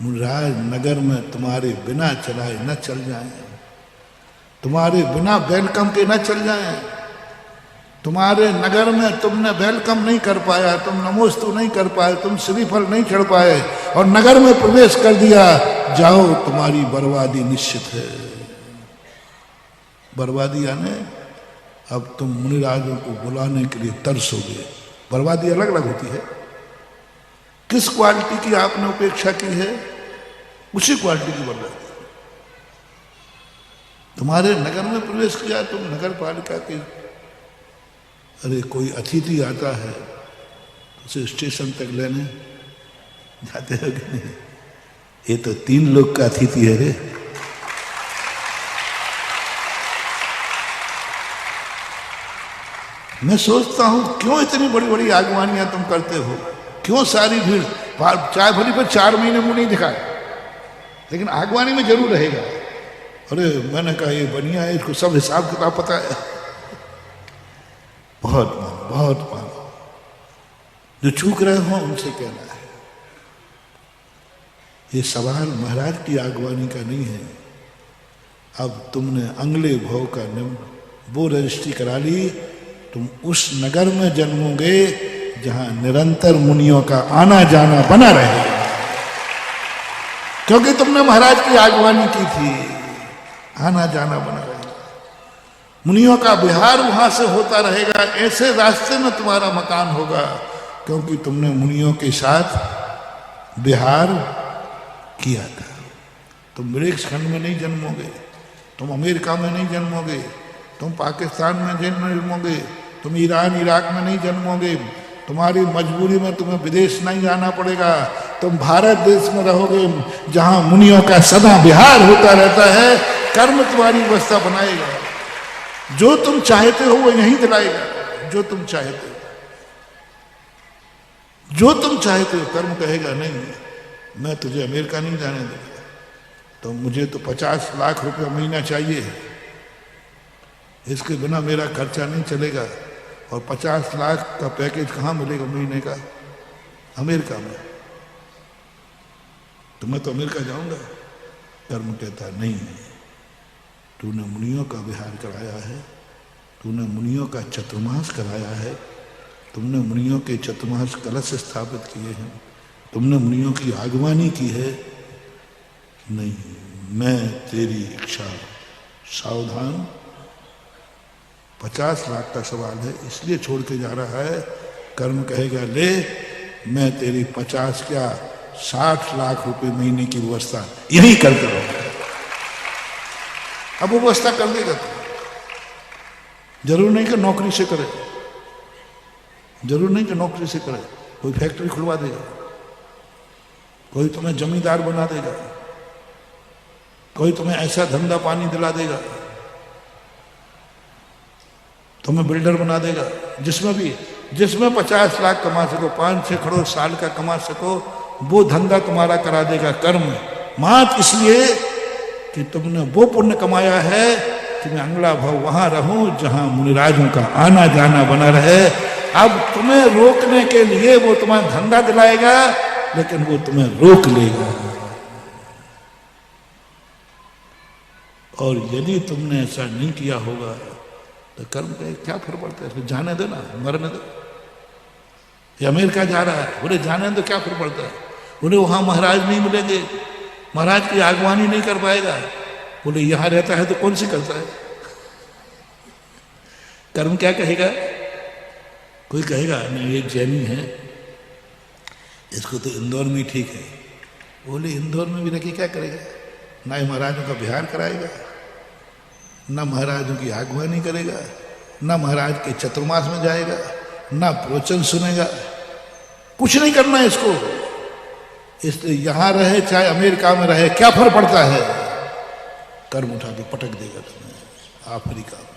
मुराज नगर में तुम्हारे बिना चलाए न चल जाए, तुम्हारे बिना वेलकम के न चल जाए। तुम्हारे नगर में तुमने वेलकम नहीं कर पाया, तुम नमोस्तु नहीं कर पाए, तुम श्रीफल नहीं चढ़ पाए और नगर में प्रवेश कर दिया, जाओ तुम्हारी बर्बादी निश्चित है। बर्बादी आने, अब तुम मुनिराजों को बुलाने के लिए तरसोगे। बर्बादी अलग अलग होती है। किस क्वालिटी की आपने उपेक्षा की है, उसी क्वालिटी की बर्बादी। तुम्हारे नगर में प्रवेश किया, तुम नगर पालिका के, अरे कोई अतिथि आता है तो उसे स्टेशन तक लेने जाते हो कि नहीं? ये तो 3 लोग का अतिथि है रे। मैं सोचता हूं क्यों इतनी बड़ी बड़ी आगवानियां तुम करते हो, क्यों सारी भीड़, चाय भली पर 4 महीने मुंह नहीं दिखाए, लेकिन आगवानी में जरूर रहेगा। अरे मैंने कहा ये बनिया है, इसको सब हिसाब किताब पता है। बहुत मानो, बहुत मानो, जो चूक रहे हो उनसे कहना है। ये सवाल महाराज की आगवानी का नहीं है। अब तुमने अंगले भाव का वो रजिस्ट्री करा ली, तुम उस नगर में जन्मोगे जहां निरंतर मुनियों का आना जाना बना रहेगा, क्योंकि तुमने महाराज की आगवानी की थी। आना जाना बना रहेगा, मुनियों का विहार वहां से होता रहेगा, ऐसे रास्ते में तुम्हारा मकान होगा, क्योंकि तुमने मुनियों के साथ विहार किया था। तुम वृक्ष खंड में नहीं जन्मोगे, तुम अमेरिका में नहीं जन्मोगे, तुम पाकिस्तान में जन्मोगे, तुम ईरान इराक में नहीं जन्मोगे, तुम्हारी मजबूरी में तुम्हें विदेश नहीं जाना पड़ेगा, तुम भारत देश में रहोगे जहां मुनियों का सदा विहार होता रहता है। कर्म तुम्हारी व्यवस्था बनाएगा, जो तुम चाहते हो वो यहीं दिलाएगा, जो तुम चाहते हो, जो तुम चाहते हो। कर्म कहेगा नहीं मैं तुझे अमेरिका नहीं जाने दूंगा, तो मुझे तो 50 लाख रुपया महीना चाहिए, इसके बिना मेरा खर्चा नहीं चलेगा, और 50 लाख का पैकेज कहाँ मिलेगा महीने का? अमेरिका में। तो मैं तो अमेरिका जाऊंगा। कर्म कहता नहीं, तूने मुनियों का विहार कराया है, तूने मुनियों का चतुर्मास कराया है, तुमने मुनियों के चतुर्मास कलश स्थापित किए हैं, तुमने मुनियों की आगवानी की है। नहीं, मैं तेरी इच्छा, सावधान, 50 लाख का सवाल है इसलिए छोड़ के जा रहा है। कर्म कहेगा ले, मैं तेरी 50 क्या 60 लाख रुपए महीने की व्यवस्था यही करता रहूंगा। अब वो व्यवस्था कर देगा तो जरूर नहीं कि नौकरी से करे, जरूर नहीं कि नौकरी से करे, कोई फैक्ट्री खुलवा देगा, कोई तुम्हें जमींदार बना देगा, कोई तुम्हें ऐसा धंधा पानी दिला देगा, तुम्हें बिल्डर बना देगा, जिसमें 50 लाख कमा सको, 5-6 करोड़ साल का कमा सको, वो धंधा तुम्हारा करा देगा कर्म। मात्र इसलिए कि तुमने वो पुण्य कमाया है कि मैं अगला भाव वहां रहूं जहां मुनिराजों का आना जाना बना रहे। अब तुम्हें रोकने के लिए वो तुम्हारा धंधा दिलाएगा, लेकिन वो तुम्हें रोक लेगा। और यदि तुमने ऐसा नहीं किया होगा तो कर्म का क्या फर्क पड़ता है? इसमें जाने दो ना, मरने दो। ये अमेरिका जा रहा है, बोले जाने दो, क्या फर्क पड़ता है? बोले वहां महाराज नहीं मिलेंगे, महाराज की आगवानी नहीं कर पाएगा। बोले यहां रहता है तो कौन सी करता है? कर्म क्या कहेगा? कोई कहेगा नहीं ये जैनी है, इसको तो इंदौर में ठीक है। बोले इंदौर में भी रह के क्या करेगा? ना ही महाराजों का विहार कराएगा, ना महाराजों की आगवानी करेगा, ना महाराज के चतुर्मास में जाएगा, ना प्रवचन सुनेगा, कुछ नहीं करना है इसको। इसलिए यहां रहे चाहे अमेरिका में रहे, क्या फर्क पड़ता है? कर्म उठा के पटक देगा तुम्हें अफ्रीका में,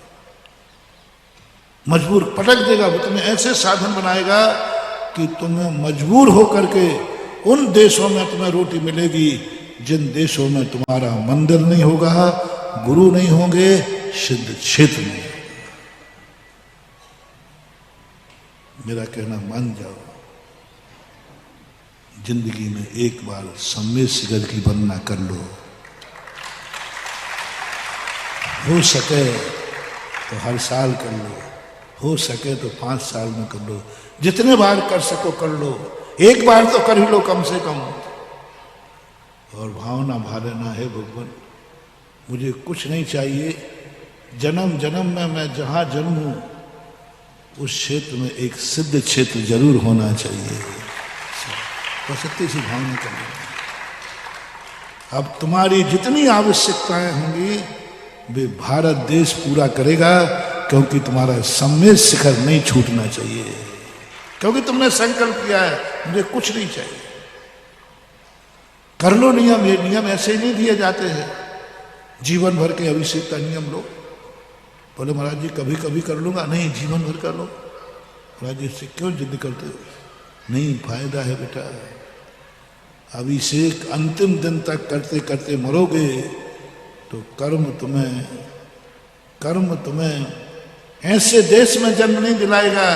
मजबूर पटक देगा। वो तुम्हें ऐसे साधन बनाएगा कि तुम्हें मजबूर होकर के उन देशों में तुम्हें रोटी मिलेगी जिन देशों में तुम्हारा मंदिर नहीं होगा, गुरु नहीं होंगे, सिद्ध क्षेत्र नहीं। मेरा कहना मान जाओ, जिंदगी में एक बार सम्मेद शिखर की वंदना कर लो, हो सके तो हर साल कर लो, हो सके तो 5 साल में कर लो, जितने बार कर सको कर लो, एक बार तो कर ही लो कम से कम। और भावना भा लेना है भगवान मुझे कुछ नहीं चाहिए, जन्म जन्म में मैं जहां जन्मूं उस क्षेत्र में एक सिद्ध क्षेत्र जरूर होना चाहिए। तो सत्य सी भावना कर लेना। अब तुम्हारी जितनी आवश्यकताएं होंगी वे भारत देश पूरा करेगा, क्योंकि तुम्हारा सम्मेद शिखर नहीं छूटना चाहिए, क्योंकि तुमने संकल्प किया है मुझे कुछ नहीं चाहिए। कर लो नियम, ये नियम ऐसे ही नहीं दिए जाते हैं, जीवन भर के अभिषेक का नियम लो। बोले महाराज जी कभी कभी कर लूंगा। नहीं, जीवन भर कर लो। महाराज जी इससे क्यों जिद करते हो? नहीं, फायदा है बेटा। अभिषेक अंतिम दिन तक करते करते मरोगे तो कर्म तुम्हें ऐसे देश में जन्म नहीं दिलाएगा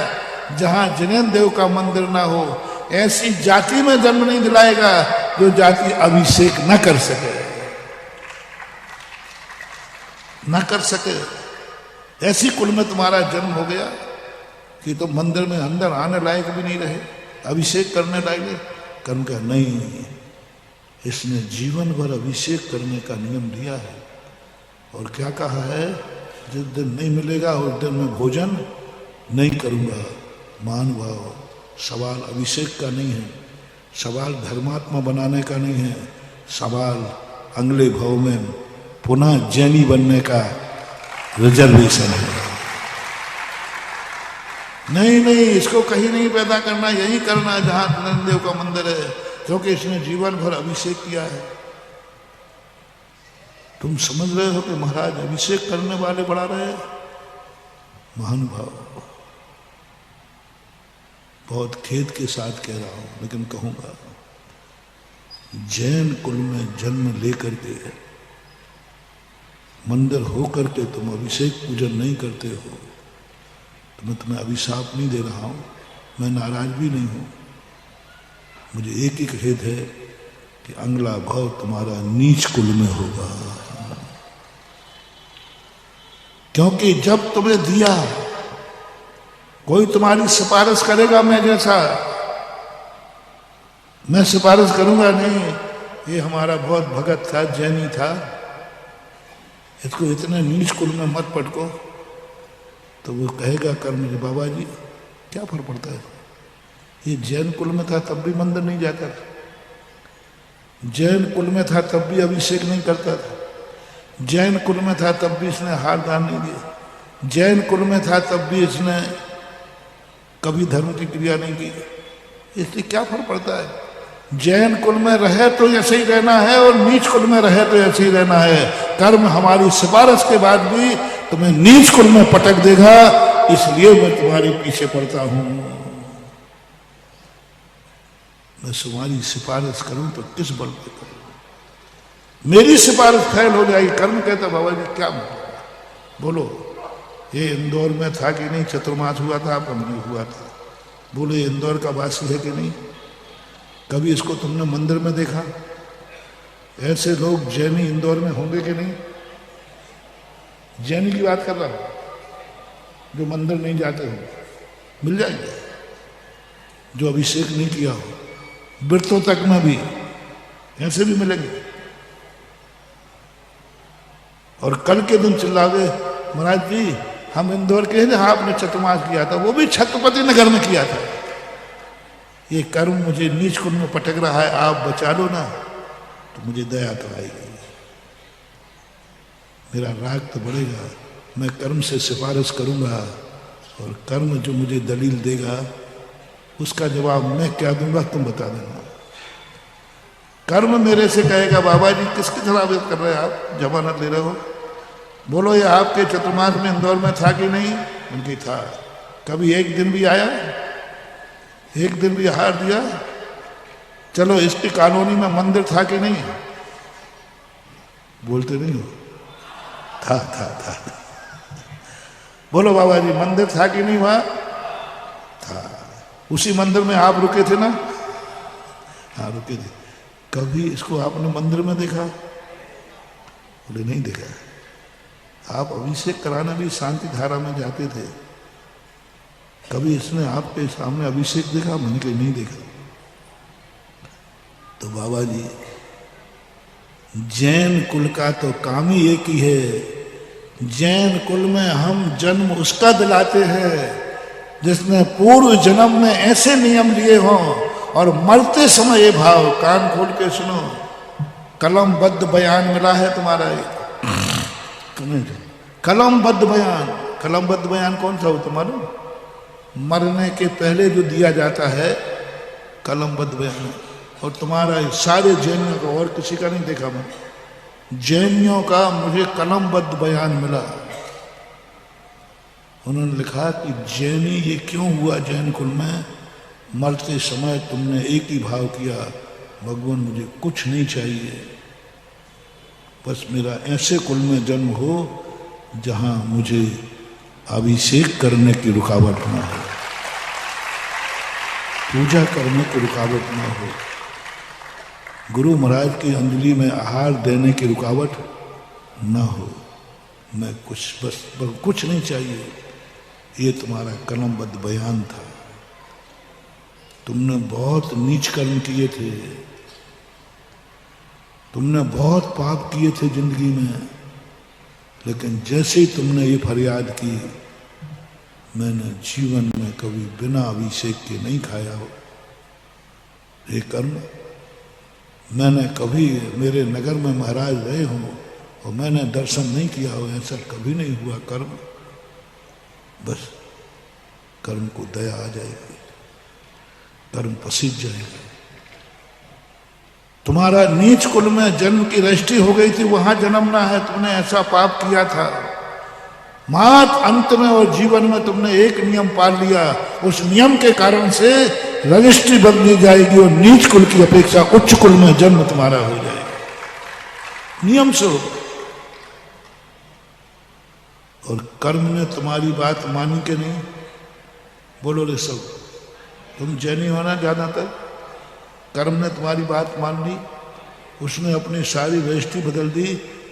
जहां जिनेन्द्र देव का मंदिर ना हो, ऐसी जाति में जन्म नहीं दिलाएगा जो जाति अभिषेक न कर सके। ऐसी कुल में तुम्हारा जन्म हो गया कि तुम मंदिर में अंदर आने लायक भी नहीं रहे, अभिषेक करने लायक। कर्म का नहीं, इसने जीवन भर अभिषेक करने का नियम दिया है। और क्या कहा है? जिस दिन नहीं मिलेगा उस दिन मैं भोजन नहीं करूंगा। मान भाव, सवाल अभिषेक का नहीं है, सवाल धर्मात्मा बनाने का नहीं है, सवाल अगले भाव में पुनः जैनी बनने का रिजर्वेशन है। नहीं, इसको कहीं नहीं पैदा करना, यही करना है जहां जिनेन्द्र देव का मंदिर है, क्योंकि इसने जीवन भर अभिषेक किया है। तुम समझ रहे हो कि महाराज अभिषेक करने वाले बढ़ा रहे हैं? महानुभाव, बहुत खेद के साथ कह रहा हूं, लेकिन कहूंगा, जैन कुल में जन्म लेकर के मंदिर होकर के तुम अभिषेक पूजन नहीं करते हो तो मैं तुम्हें अभिशाप नहीं दे रहा हूं, मैं नाराज भी नहीं हूं। मुझे एक ही खेद है कि अगला भाव तुम्हारा नीच कुल में होगा, क्योंकि जब तुम्हें दिया कोई तुम्हारी सिफारिश करेगा मैं जैसा, मैं सिफारिश करूंगा नहीं, ये हमारा बहुत भगत था, जैनी था, इसको इतने नीच कुल में मत पटको, तो वो कहेगा कर मुझे बाबा जी क्या फर्क पड़ता है, ये जैन कुल में था तब भी मंदिर नहीं जाता था, जैन कुल में था तब भी अभिषेक नहीं करता था, जैन कुल में था तब भी इसने हार दान नहीं दिया, जैन कुल में था तब भी इसने कभी धर्म की क्रिया नहीं की, इसलिए क्या फर्क पड़ता है। जैन कुल में रहे तो ऐसे ही रहना है और नीच कुल में रहे तो ऐसे ही रहना है। कर्म हमारी सिफारिश के बाद भी तुम्हें नीच कुल में पटक देगा, इसलिए मैं तुम्हारे पीछे पड़ता हूं। मैं तुम्हारी सिफारिश करूं तो किस बल पे करूं? मेरी सिफारिश फेल हो जाएगी। कर्म कहता बाबा जी क्या बोलो, ये इंदौर में था कि नहीं, चतुर्मास हुआ था, आपका नहीं हुआ था, बोलो ये इंदौर का वासी है कि नहीं, कभी इसको तुमने मंदिर में देखा? ऐसे लोग जैनी इंदौर में होंगे कि नहीं? जैनी की बात कर रहा हूं जो मंदिर नहीं जाते हो, मिल जाएंगे, जो अभिषेक नहीं किया हो, व्रतों तक में भी ऐसे भी मिलेंगे। और कल के दिन चिल्लावे महाराज जी हम इंदौर के हैं, आपने चतुर्मास किया था, वो भी छत्रपति नगर में किया था, ये कर्म मुझे नीच कुल में पटक रहा है, आप बचा लो ना, तो मुझे दया तो आएगी, मेरा राग तो बढ़ेगा, मैं कर्म से सिफारिश करूंगा और कर्म जो मुझे दलील देगा उसका जवाब मैं क्या दूंगा तुम बता देना। कर्म मेरे से कहेगा बाबा जी किसकी खिलाफ कर रहे हैं आप, जमानत ले रहे हो, बोलो ये आपके चतुर्मास में इंदौर में था कि नहीं? उनकी था। कभी एक दिन भी आया, एक दिन भी हार दिया? चलो इसकी कॉलोनी में मंदिर था कि नहीं? बोलते नहीं हो? था। बोलो बाबा जी मंदिर था कि नहीं? वहां था। उसी मंदिर में आप रुके थे ना? हाँ रुके थे। कभी इसको आपने मंदिर में देखा? बोले नहीं देखा। आप अभिषेक कराने भी शांति धारा में जाते थे, कभी इसने आपके सामने अभिषेक देखा? मैंने कहीं नहीं देखा। तो बाबा जी जैन कुल का तो काम ही एक ही है, जैन कुल में हम जन्म उसका दिलाते हैं जिसने पूर्व जन्म में ऐसे नियम लिए हों और मरते समय ये भाव, कान खोल के सुनो, कलमबद्ध बयान मिला है तुम्हारा एक, कलमबद्ध बयान। कलमबद्ध बयान कौन सा हो तुम्हारा? मरने के पहले जो दिया जाता है कलमबद्ध बयान, और तुम्हारा सारे जैनियों का, और किसी का नहीं देखा मैं, जैनियों का मुझे कलमबद्ध बयान मिला। उन्होंने लिखा कि जैनी ये क्यों हुआ जैन कुल में, मरते समय तुमने एक ही भाव किया, भगवान मुझे कुछ नहीं चाहिए, बस मेरा ऐसे कुल में जन्म हो जहां मुझे अभिषेक करने की रुकावट ना हो, पूजा करने की रुकावट ना हो, गुरु महाराज की अंजलि में आहार देने की रुकावट ना हो, मैं बस कुछ नहीं चाहिए। ये तुम्हारा कलमबद्ध बयान था। तुमने बहुत नीच कर्म किए थे, तुमने बहुत पाप किए थे जिंदगी में, लेकिन जैसे ही तुमने ये फरियाद की, मैंने जीवन में कभी बिना अभिषेक के नहीं खाया हो ये कर्म, मैंने कभी मेरे नगर में महाराज रहे हो और मैंने दर्शन नहीं किया हो, ऐसा कभी नहीं हुआ कर्म। बस कर्म को दया आ जाएगी, कर्म पसीज जाएगा। तुम्हारा नीच कुल में जन्म की रजिस्ट्री हो गई थी, वहां जन्मना है, तुमने ऐसा पाप किया था। मात अंत में और जीवन में तुमने एक नियम पाल लिया, उस नियम के कारण से रजिस्ट्री बदली जाएगी और नीच कुल की अपेक्षा उच्च कुल में जन्म तुम्हारा हो जाएगा, नियम से होगा। और कर्म ने तुम्हारी बात मानी के नहीं? बोलो रे सब, तुम जैनी होना जाना तक कर्म ने तुम्हारी बात मान ली, उसने अपनी सारी रजिस्ट्री बदल दी,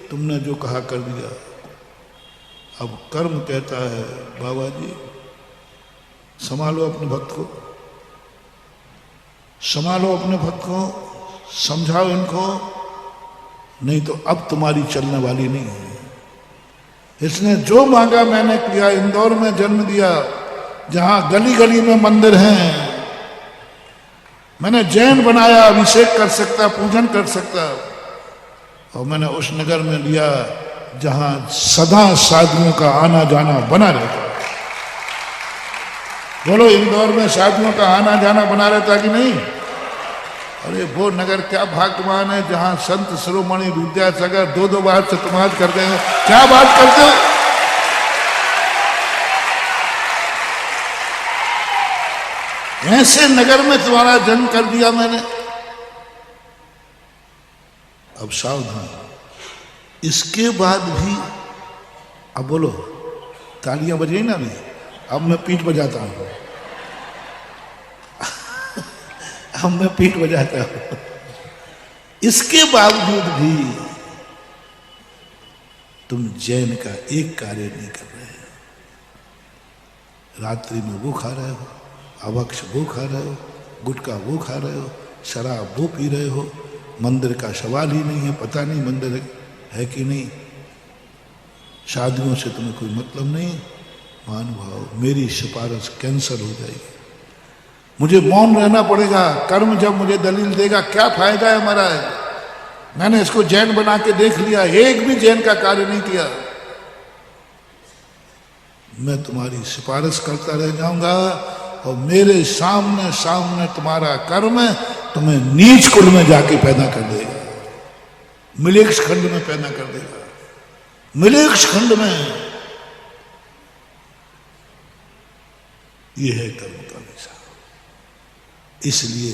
तुमने जो कहा कर दिया। अब कर्म कहता है बाबा जी संभालो अपने भक्त को, संभालो अपने भक्त को, समझाओ इनको, नहीं तो अब तुम्हारी चलने वाली नहीं है। इसने जो मांगा मैंने किया, इंदौर में जन्म दिया जहां गली गली में मंदिर हैं, मैंने जैन बनाया, अभिषेक कर सकता, पूजन कर सकता, और मैंने उस नगर में लिया जहां सदा साधुओं का आना जाना बना रहता। बोलो इंदौर में साधुओं का आना जाना बना रहता कि नहीं? अरे वो नगर क्या भाग्यवान है जहां संत शिरोमणि विद्यासागर 2-2 बार चतुर्मास करते हैं। क्या बात करते हो? ऐसे नगर में तुम्हारा जन्म कर दिया मैंने। अब सावधान, इसके बाद भी, अब बोलो तालियां बजे ना भी, अब मैं पीठ बजाता हूं, अब मैं पीठ बजाता हूं। इसके बावजूद भी तुम जैन का एक कार्य नहीं कर रहे हो। रात्रि में वो खा रहे हो, अभक्ष वो खा रहे हो, गुटखा वो खा रहे हो, शराब वो पी रहे हो, मंदिर का सवाल ही नहीं है, पता नहीं मंदिर है कि नहीं, शादियों से तुम्हें कोई मतलब नहीं। महानुभाव, मेरी सिफारिश कैंसिल हो जाएगी, मुझे मौन रहना पड़ेगा। कर्म जब मुझे दलील देगा क्या फायदा है हमारा है? मैंने इसको जैन बना के देख लिया, एक भी जैन का कार्य नहीं किया। मैं तुम्हारी सिफारिश करता रह जाऊंगा और मेरे सामने सामने तुम्हारा कर्म तुम्हें नीच कुल में जाके पैदा कर देगा, मिलेक्ष खंड में पैदा कर देगा, मिलेक्ष खंड में। यह है कर्म का विषय। इसलिए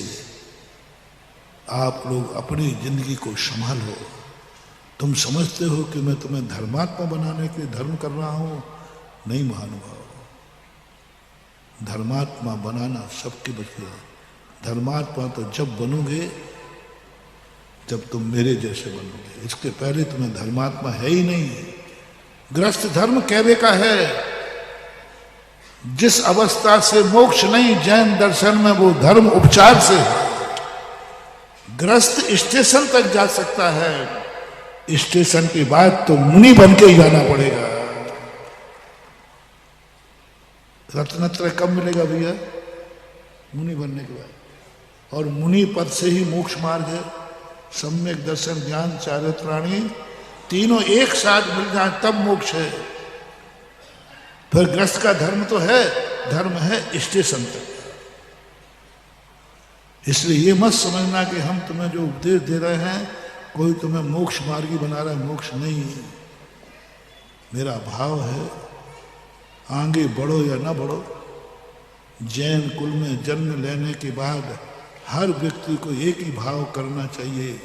आप लोग अपनी जिंदगी को संभालो। तुम समझते हो कि मैं तुम्हें धर्मात्मा बनाने के लिए धर्म कर रहा हूं, नहीं महानुभाव। धर्मात्मा बनाना सबके बस है। धर्मात्मा तो जब बनोगे जब तुम मेरे जैसे बनोगे, इसके पहले तुम्हें धर्मात्मा है ही नहीं। ग्रस्त धर्म कहने का है, जिस अवस्था से मोक्ष नहीं जैन दर्शन में, वो धर्म उपचार से है। ग्रस्त स्टेशन तक जा सकता है, स्टेशन के बाद तो मुनि बन के ही जाना पड़ेगा। रत्नत्रय कब मिलेगा भैया? मुनि बनने के बाद। और मुनि पद से ही मोक्ष मार्ग है। सम्यक दर्शन, ज्ञान, चारित्राणी तीनों एक साथ मिल जाए तब मोक्ष है। फिर ग्रस्त का धर्म तो है, धर्म है स्टेशन तक। इसलिए ये मत समझना कि हम तुम्हें जो उपदेश दे रहे हैं कोई तुम्हें मोक्ष मार्गी बना रहा है, मोक्ष नहीं। मेरा भाव है आगे बढ़ो या ना बढ़ो, जैन कुल में जन्म लेने के बाद हर व्यक्ति को एक ही भाव करना चाहिए,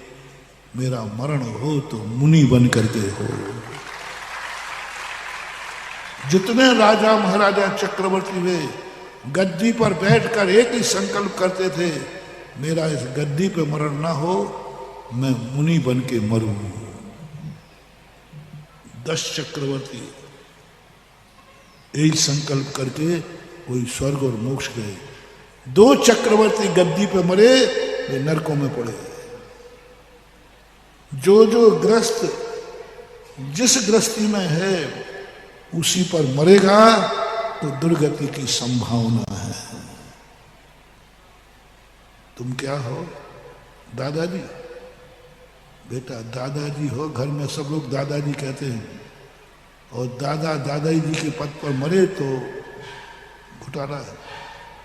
मेरा मरण हो तो मुनि बन करके हो। जितने राजा महाराजा चक्रवर्ती हुए गद्दी पर बैठकर एक ही संकल्प करते थे, मेरा इस गद्दी पे मरण ना हो, मैं मुनि बन के मरूं। 10 चक्रवर्ती एक संकल्प करके कोई स्वर्ग और मोक्ष गए। 2 चक्रवर्ती गद्दी पे मरे, वे नरकों में पड़े। जो ग्रस्त जिस ग्रस्ती में है उसी पर मरेगा तो दुर्गति की संभावना है। तुम क्या हो? दादाजी? बेटा दादाजी हो, घर में सब लोग दादाजी कहते हैं, और दादा दादाजी के पद पर मरे तो घुटाला है।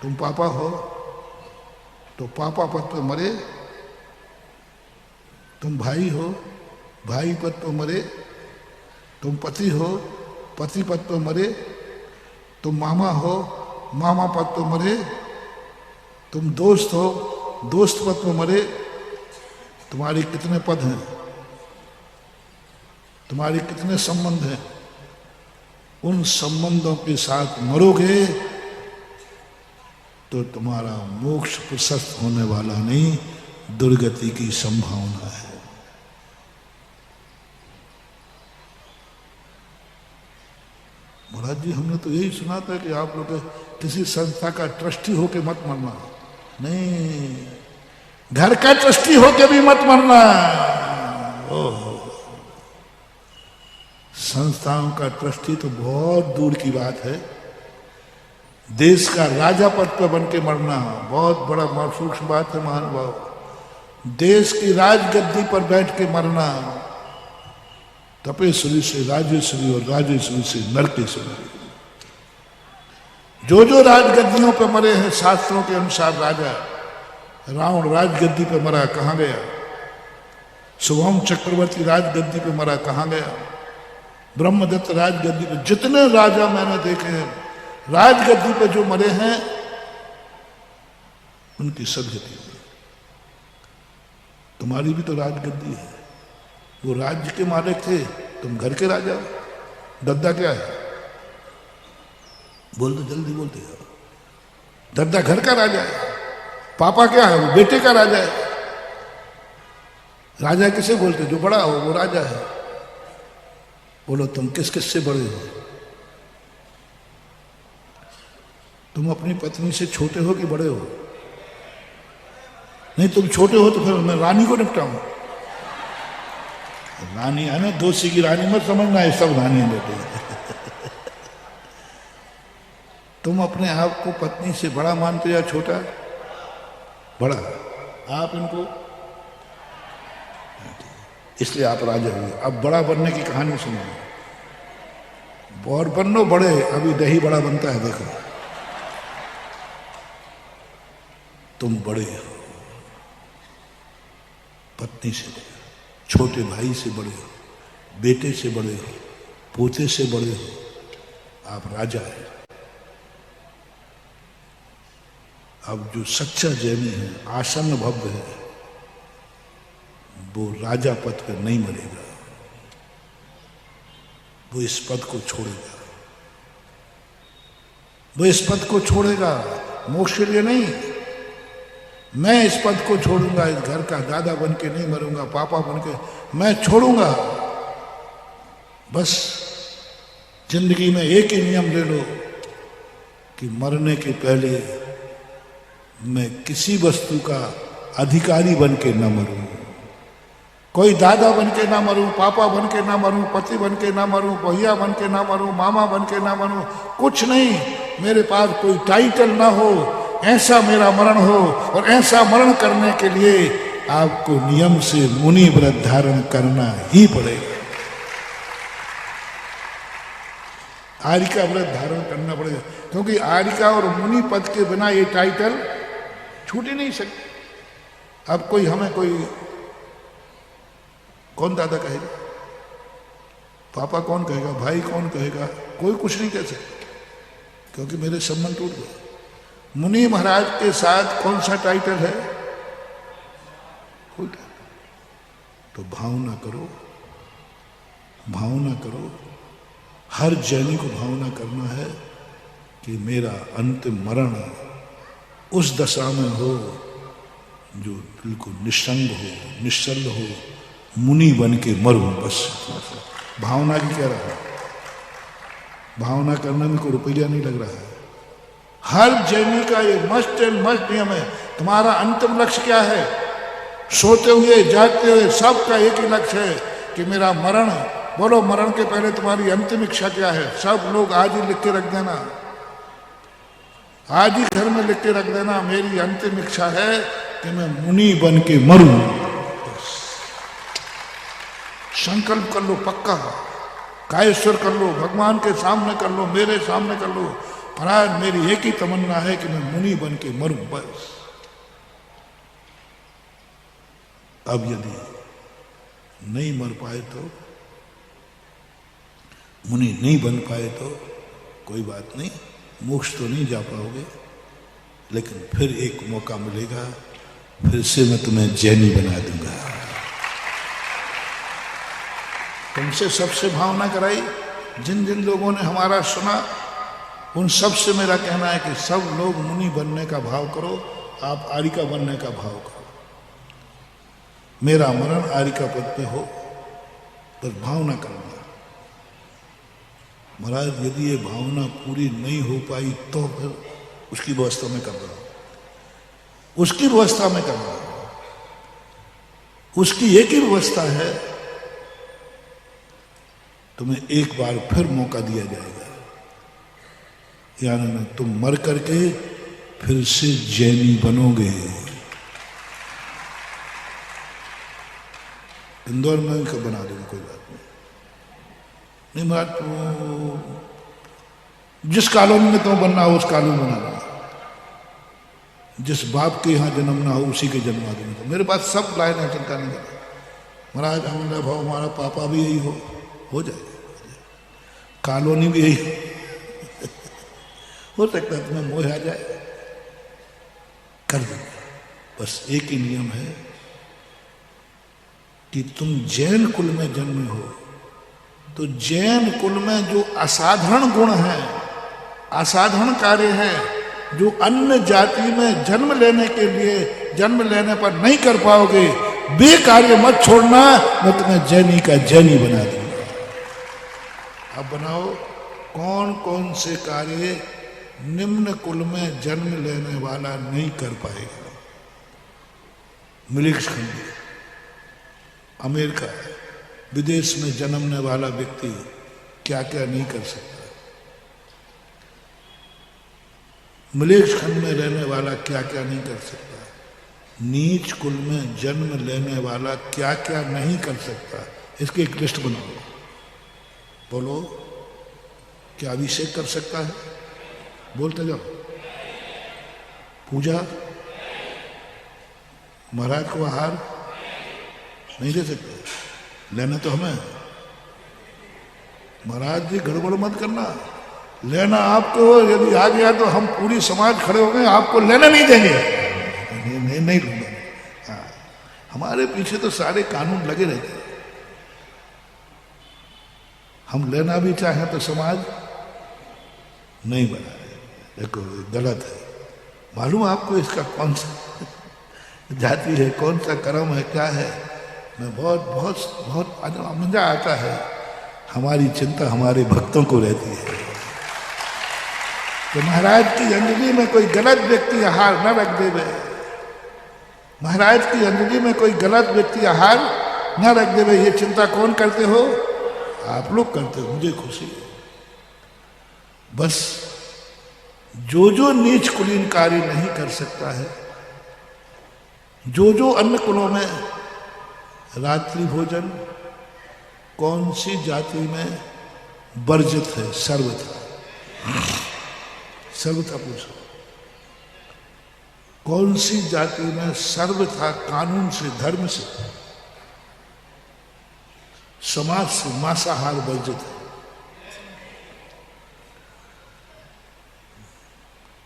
तुम पापा हो तो पापा पद पर मरे, तुम भाई हो, भाई पद पर मरे, तुम पति हो, पति पद पर मरे, तुम मामा हो, मामा पद पर मरे, तुम दोस्त हो, दोस्त पद पर मरे। तुम्हारे कितने पद हैं? तुम्हारे कितने संबंध हैं? उन संबंधों के साथ मरोगे तो तुम्हारा मोक्ष प्रशस्त होने वाला नहीं, दुर्गति की संभावना है। महाराज जी, हमने तो यही सुना था कि आप लोग किसी संस्था का ट्रस्टी होके मत मरना। नहीं, घर का ट्रस्टी होके भी मत मरना। ओह, संस्थाओं का ट्रस्टी तो बहुत दूर की बात है। देश का राजा पद पर बन के मरना बहुत बड़ा सूक्ष्म बात है महानुभाव। देश की राजगद्दी पर बैठ के मरना, तपेश्वरी से राजेश्वरी और राजेश्वरी से नरकेश्वरी। जो राजगद्दियों पर मरे हैं शास्त्रों के अनुसार, राजा रावण राजगद्दी पे मरा, कहां गया? शुभम चक्रवर्ती राजगद्दी पे मरा, कहां गया? ब्रह्मदत्त राजगद्दी पे, जितने राजा मैंने देखे हैं राजगद्दी पे जो मरे हैं उनकी सदगति हुई। तुम्हारी भी तो राजगद्दी है। वो राज्य के मालिक थे, तुम घर के राजा। दद्दा क्या है? बोल दो, जल्दी बोलते हो। दद्दा घर का राजा है। पापा क्या है? वो बेटे का राजा है। राजा किसे बोलते? जो बड़ा हो वो राजा है। बोलो, तुम किस किस से बड़े हो? तुम अपनी पत्नी से छोटे हो कि बड़े हो? नहीं, तुम छोटे हो तो फिर मैं रानी को निपटाऊं। रानी है ना, दोषी की रानी मत समझना, है सब रानी बेटे। तुम अपने आप को पत्नी से बड़ा मानते या छोटा? बड़ा। आप इनको, इसलिए आप राजा हुए। अब बड़ा बनने की कहानी सुनो। और बनो बड़े, अभी दही बड़ा बनता है। देखो, तुम बड़े हो, पत्नी से बड़े हो, छोटे भाई से बड़े हो, बेटे से बड़े हो, पोते से बड़े हो। आप राजा हैं। अब जो सच्चा जैनी है, आसन्न भव्य है, वो राजा पद पर नहीं मरेगा। वो इस पद को छोड़ेगा। वो इस पद को छोड़ेगा मोक्ष के लिए नहीं। मैं इस पद को छोड़ूंगा, इस घर का दादा बन के नहीं मरूंगा, पापा बन के मैं छोड़ूंगा। बस जिंदगी में एक ही नियम ले लो कि मरने के पहले मैं किसी वस्तु का अधिकारी बन के न मरूं। कोई दादा बन के ना मरूं, पापा बन के ना मरूं, पति बन के ना मरूं, भैया बन के ना मरूं, मामा बन के ना मरूं, कुछ नहीं। मेरे पास कोई टाइटल ना हो, ऐसा मेरा मरण हो। और ऐसा मरण करने के लिए आपको नियम से मुनि व्रत धारण करना ही पड़ेगा। आर्यिका व्रत धारण करना पड़ेगा, क्योंकि आर्यिका और मुनि पद के बिना ये टाइटल छूट ही नहीं सकते। अब कोई हमें कोई कौन दादा कहेगा? पापा कौन कहेगा? भाई कौन कहेगा? कोई कुछ नहीं कह सकता। क्योंकि मेरे संबंध टूट गए। मुनि महाराज के साथ कौन सा टाइटल है? कोई टाइटल। तो भावना करो, भावना करो। हर जैनी को भावना करना है कि मेरा अंतिम मरण उस दशा में हो जो बिल्कुल निसंग हो, निश्चल हो, मुनि बन के मरूं। बस भावना की क्या रहा, भावना करने में कोई रुपया नहीं लग रहा है। हर जैनी का ये मस्ट एंड मस्ट नियम है। तुम्हारा अंतिम लक्ष्य क्या है? सोते हुए जागते हुए सबका एक ही लक्ष्य है कि मेरा मरण। बोलो, मरण के पहले तुम्हारी अंतिम इच्छा क्या है? सब लोग आज ही लिख के रख देना, आज ही घर में लिख के रख देना, मेरी अंतिम इच्छा है कि मैं मुनि बन के मरूं। संकल्प कर लो पक्का, कायेश्वर कर लो, भगवान के सामने कर लो, मेरे सामने कर लो। महाराज मेरी एक ही तमन्ना है कि मैं मुनि बन के मरूं, बस। अब यदि नहीं मर पाए तो, मुनि नहीं बन पाए तो कोई बात नहीं, मोक्ष तो नहीं जा पाओगे, लेकिन फिर एक मौका मिलेगा, फिर से मैं तुम्हें जैनी बना दूंगा। तुमसे सबसे भावना कराई, जिन जिन लोगों ने हमारा सुना उन सब से मेरा कहना है कि सब लोग मुनि बनने का भाव करो, आप आरिका बनने का भाव करो। मेरा मरण आरिका पद पे हो, बस भावना करना। महाराज यदि ये भावना पूरी नहीं हो पाई तो फिर उसकी व्यवस्था में कर रहा हूं, उसकी व्यवस्था में कर रहा हूं। उसकी एक ही व्यवस्था है, तुम्हें एक बार फिर मौका दिया जाएगा, यानी तुम मर करके फिर से जैनी बनोगे। इंदौर में कब बना देंगे, कोई बात नहीं महाराज, तो जिस कॉलोनी में तुम बनना हो उस कॉलोनी बना लो, जिस बाप के यहाँ जन्म ना हो उसी के जन्मा देंगे। मेरे पास सब लाइन है, चिंता नहीं करना। महाराज हमारा भाव, हमारा पापा भी यही हो जाएगा, कॉलोनी भी यही हो सकता है तुम्हें मोह आ जाए, कर देंगे। बस एक ही नियम है कि तुम जैन कुल में जन्मे हो, तो जैन कुल में जो असाधारण गुण है, असाधारण कार्य है, जो अन्य जाति में जन्म लेने के लिए, जन्म लेने पर नहीं कर पाओगे, वे कार्य मत छोड़ना, मैं तुम्हें जैनी का जैनी बना दूंगा। अब बनाओ कौन कौन से कार्य निम्न कुल में जन्म लेने वाला नहीं कर पाएगा। मृग खंडी, अमेरिका, विदेश में जन्मने वाला व्यक्ति क्या क्या नहीं कर सकता। मलेच्छ खंड में रहने वाला क्या क्या नहीं कर सकता। नीच कुल में जन्म लेने वाला क्या क्या नहीं कर सकता। इसकी एक लिस्ट बनाओ। बोलो, क्या अभिषेक कर सकता है? बोलते जाओ। पूजा, महाराज को आहार नहीं दे सकते, लेना तो हमें। महाराज जी गड़बड़ मत करना, लेना आपको, यदि आ गया तो हम पूरी समाज खड़े हो गए, आपको लेना नहीं देंगे। नहीं लूंगा। हाँ, हमारे पीछे तो सारे कानून लगे रहते हैं। हम लेना भी चाहें तो समाज नहीं बनाए। देखो गलत है। मालूम आपको इसका कौन सा जाति है, कौन सा कर्म है, क्या है? मैं बहुत मजा आता है। हमारी चिंता हमारे भक्तों को रहती है। तो महाराज की अंजलि में कोई गलत व्यक्ति आहार न रख देवे। महाराज की अंजलि में कोई गलत व्यक्ति आहार न रख देवे। ये चिंता कौन करते हो? आप लोग करते हो, मुझे खुशी है। बस जो नीच कुलीन कार्य नहीं कर सकता है, जो अन्य कुलों में रात्रि भोजन कौन सी जाति में वर्जित है? सर्वथा पूछो। कौन सी जाति में सर्वथा कानून से, धर्म से, समाज से मांसाहार वर्जित है?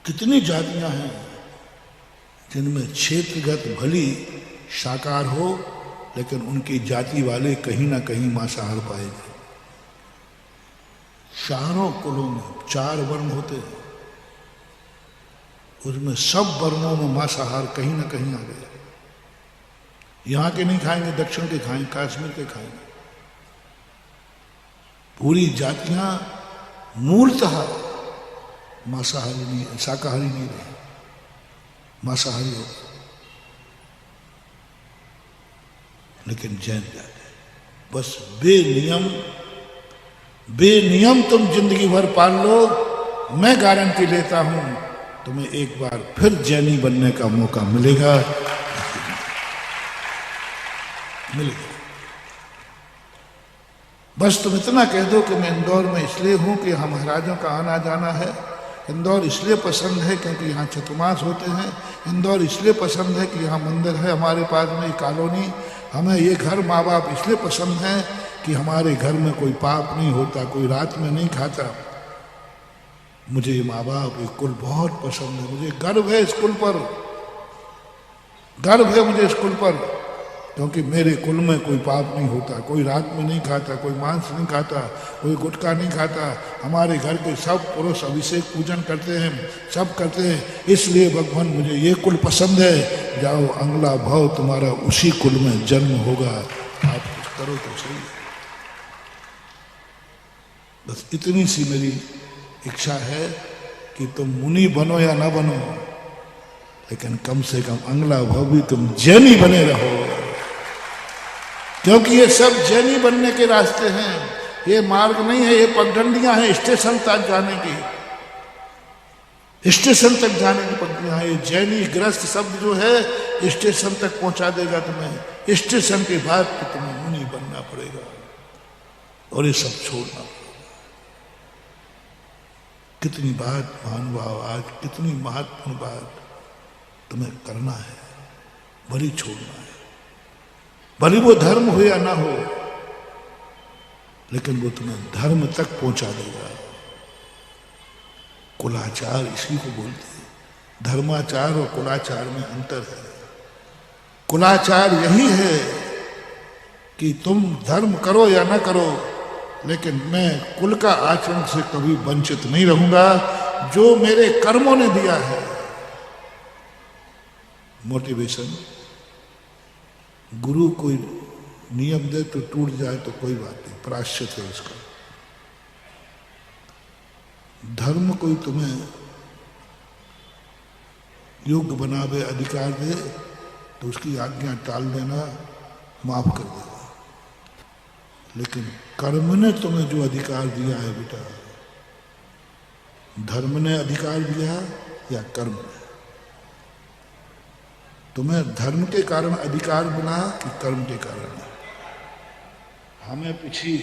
कितनी जातियां हैं जिनमें क्षेत्रगत भली साकार हो, लेकिन उनकी जाति वाले कहीं ना कहीं मांसाहार पाए गए। चारों कुलों में 4 वर्ण होते हैं, उसमें सब वर्णों में मांसाहार कहीं ना कहीं आ गए। यहां के नहीं खाएंगे, दक्षिण के खाएंगे, कश्मीर के खाएंगे। पूरी जातियां मूलतः मांसाहारी नहीं, शाकाहारी नहीं रही, मांसाहारी हो गए। लेकिन जैन जाते बस बेनियम तुम जिंदगी भर पाल लो, मैं गारंटी लेता हूं तुम्हें एक बार फिर जैनी बनने का मौका मिलेगा। बस तुम इतना कह दो कि मैं इंदौर में इसलिए हूं कि यहाँ महाराजों का आना जाना है। इंदौर इसलिए पसंद है क्योंकि यहाँ चतुर्मास होते हैं। इंदौर इसलिए पसंद है कि यहाँ मंदिर है हमारे पास में, कॉलोनी। हमें ये घर माँ बाप इसलिए पसंद है कि हमारे घर में कोई पाप नहीं होता, कोई रात में नहीं खाता। मुझे ये माँ बाप, ये कुल बहुत पसंद है। मुझे गर्व है इस कुल पर, गर्व है मुझे इस कुल पर, क्योंकि मेरे कुल में कोई पाप नहीं होता, कोई रात में नहीं खाता, कोई मांस नहीं खाता, कोई गुटखा नहीं खाता। हमारे घर के सब पुरुष अभिषेक पूजन करते हैं, सब करते हैं। इसलिए भगवान मुझे ये कुल पसंद है। जाओ अगला भाव तुम्हारा उसी कुल में जन्म होगा, आप कुछ करो तो सही। बस इतनी सी मेरी इच्छा है कि तुम मुनि बनो या ना बनो, लेकिन कम से कम अगला भाव भी तुम जैनी बने रहो, क्योंकि ये सब जैनी बनने के रास्ते हैं। ये मार्ग नहीं है, ये पगडंडियां हैं स्टेशन तक जाने की, स्टेशन तक जाने की पगडंडियां हैं। ये जैनी ग्रस्त शब्द जो है स्टेशन तक पहुंचा देगा तुम्हें। स्टेशन के बाद तो तुम्हें मुनि बनना पड़ेगा और ये सब छोड़ना पड़ेगा। कितनी बात महानुभाव, आज कितनी महत्वपूर्ण बात तुम्हें करना है, बलि छोड़ना है। भले वो धर्म हो या ना हो, लेकिन वो तुम्हें धर्म तक पहुंचा देगा। कुलाचार इसी को बोलते हैं। धर्माचार और कुलाचार में अंतर है। कुलाचार यही है कि तुम धर्म करो या ना करो, लेकिन मैं कुल का आचरण से कभी वंचित नहीं रहूंगा। जो मेरे कर्मों ने दिया है मोटिवेशन, गुरु कोई नियम दे तो टूट जाए तो कोई बात नहीं, प्रायश्चित है उसका। धर्म कोई तुम्हें योग्य बनावे, अधिकार दे, तो उसकी आज्ञा टाल देना, माफ कर देगा। लेकिन कर्म ने तुम्हें जो अधिकार दिया है बेटा, धर्म ने अधिकार दिया या कर्म ने? तुम्हें धर्म के कारण अधिकार मिला कि कर्म के कारण? हमें पीछे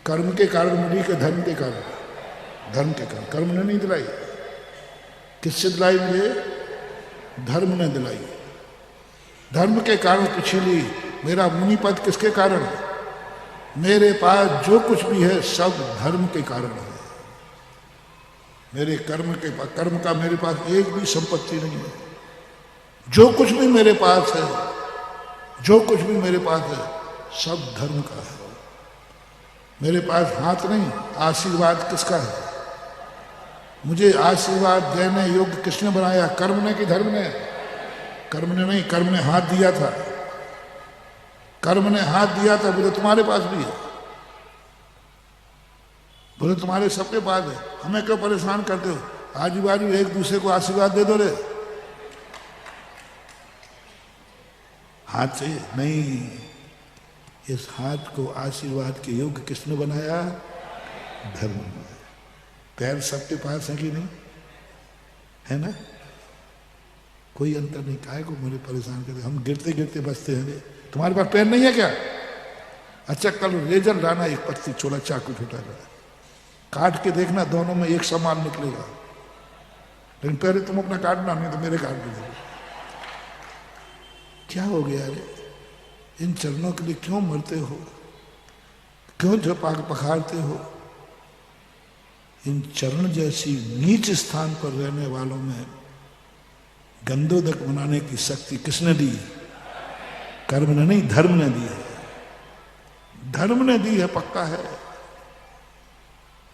कर्म के कारण मिली कि धर्म के कारण? धर्म के कारण। कर्म ने नहीं दिलाई। किससे दिलाई? मुझे धर्म ने दिलाई। धर्म के कारण पीछे ली। मेरा मुनि पद किसके कारण? मेरे पास जो कुछ भी है सब धर्म के कारण है। मेरे कर्म का मेरे पास एक भी संपत्ति नहीं है। जो कुछ भी मेरे पास है, जो कुछ भी मेरे पास है, सब धर्म का है। मेरे पास हाथ नहीं, आशीर्वाद किसका है? मुझे आशीर्वाद देने योग्य किसने बनाया? कर्म ने कि धर्म ने? कर्म ने नहीं, कर्म ने हाथ दिया था। कर्म ने हाथ दिया था, बोले तुम्हारे पास भी है, बोले तुम्हारे सबके पास है। हमें क्यों परेशान करते हो? आजू बाजू एक दूसरे को आशीर्वाद दे दो रे। हाथ से नहीं, इस हाथ को आशीर्वाद के योग्य किसने बनाया? धर्म ने। पैर सबके पास है कि नहीं? है ना? कोई अंतर नहीं। काहे को मुझे परेशान करते? हम गिरते गिरते बचते हैं। तुम्हारे पास पैर नहीं है क्या? अच्छा, कल रेजर लाना, एक पत्ती छोटा चाकू छोटा सा, काट के देखना, दोनों में एक समान निकलेगा। लेकिन पहले तुम अपना काटना, नहीं तो मेरे काट दो। क्या हो गया रे? इन चरणों के लिए क्यों मरते हो? क्यों पखारते हो? इन चरण जैसी नीच स्थान पर रहने वालों में गंधोदक बनाने की शक्ति किसने दी? कर्म ने नहीं, धर्म ने दी है। धर्म ने दी है, पक्का है।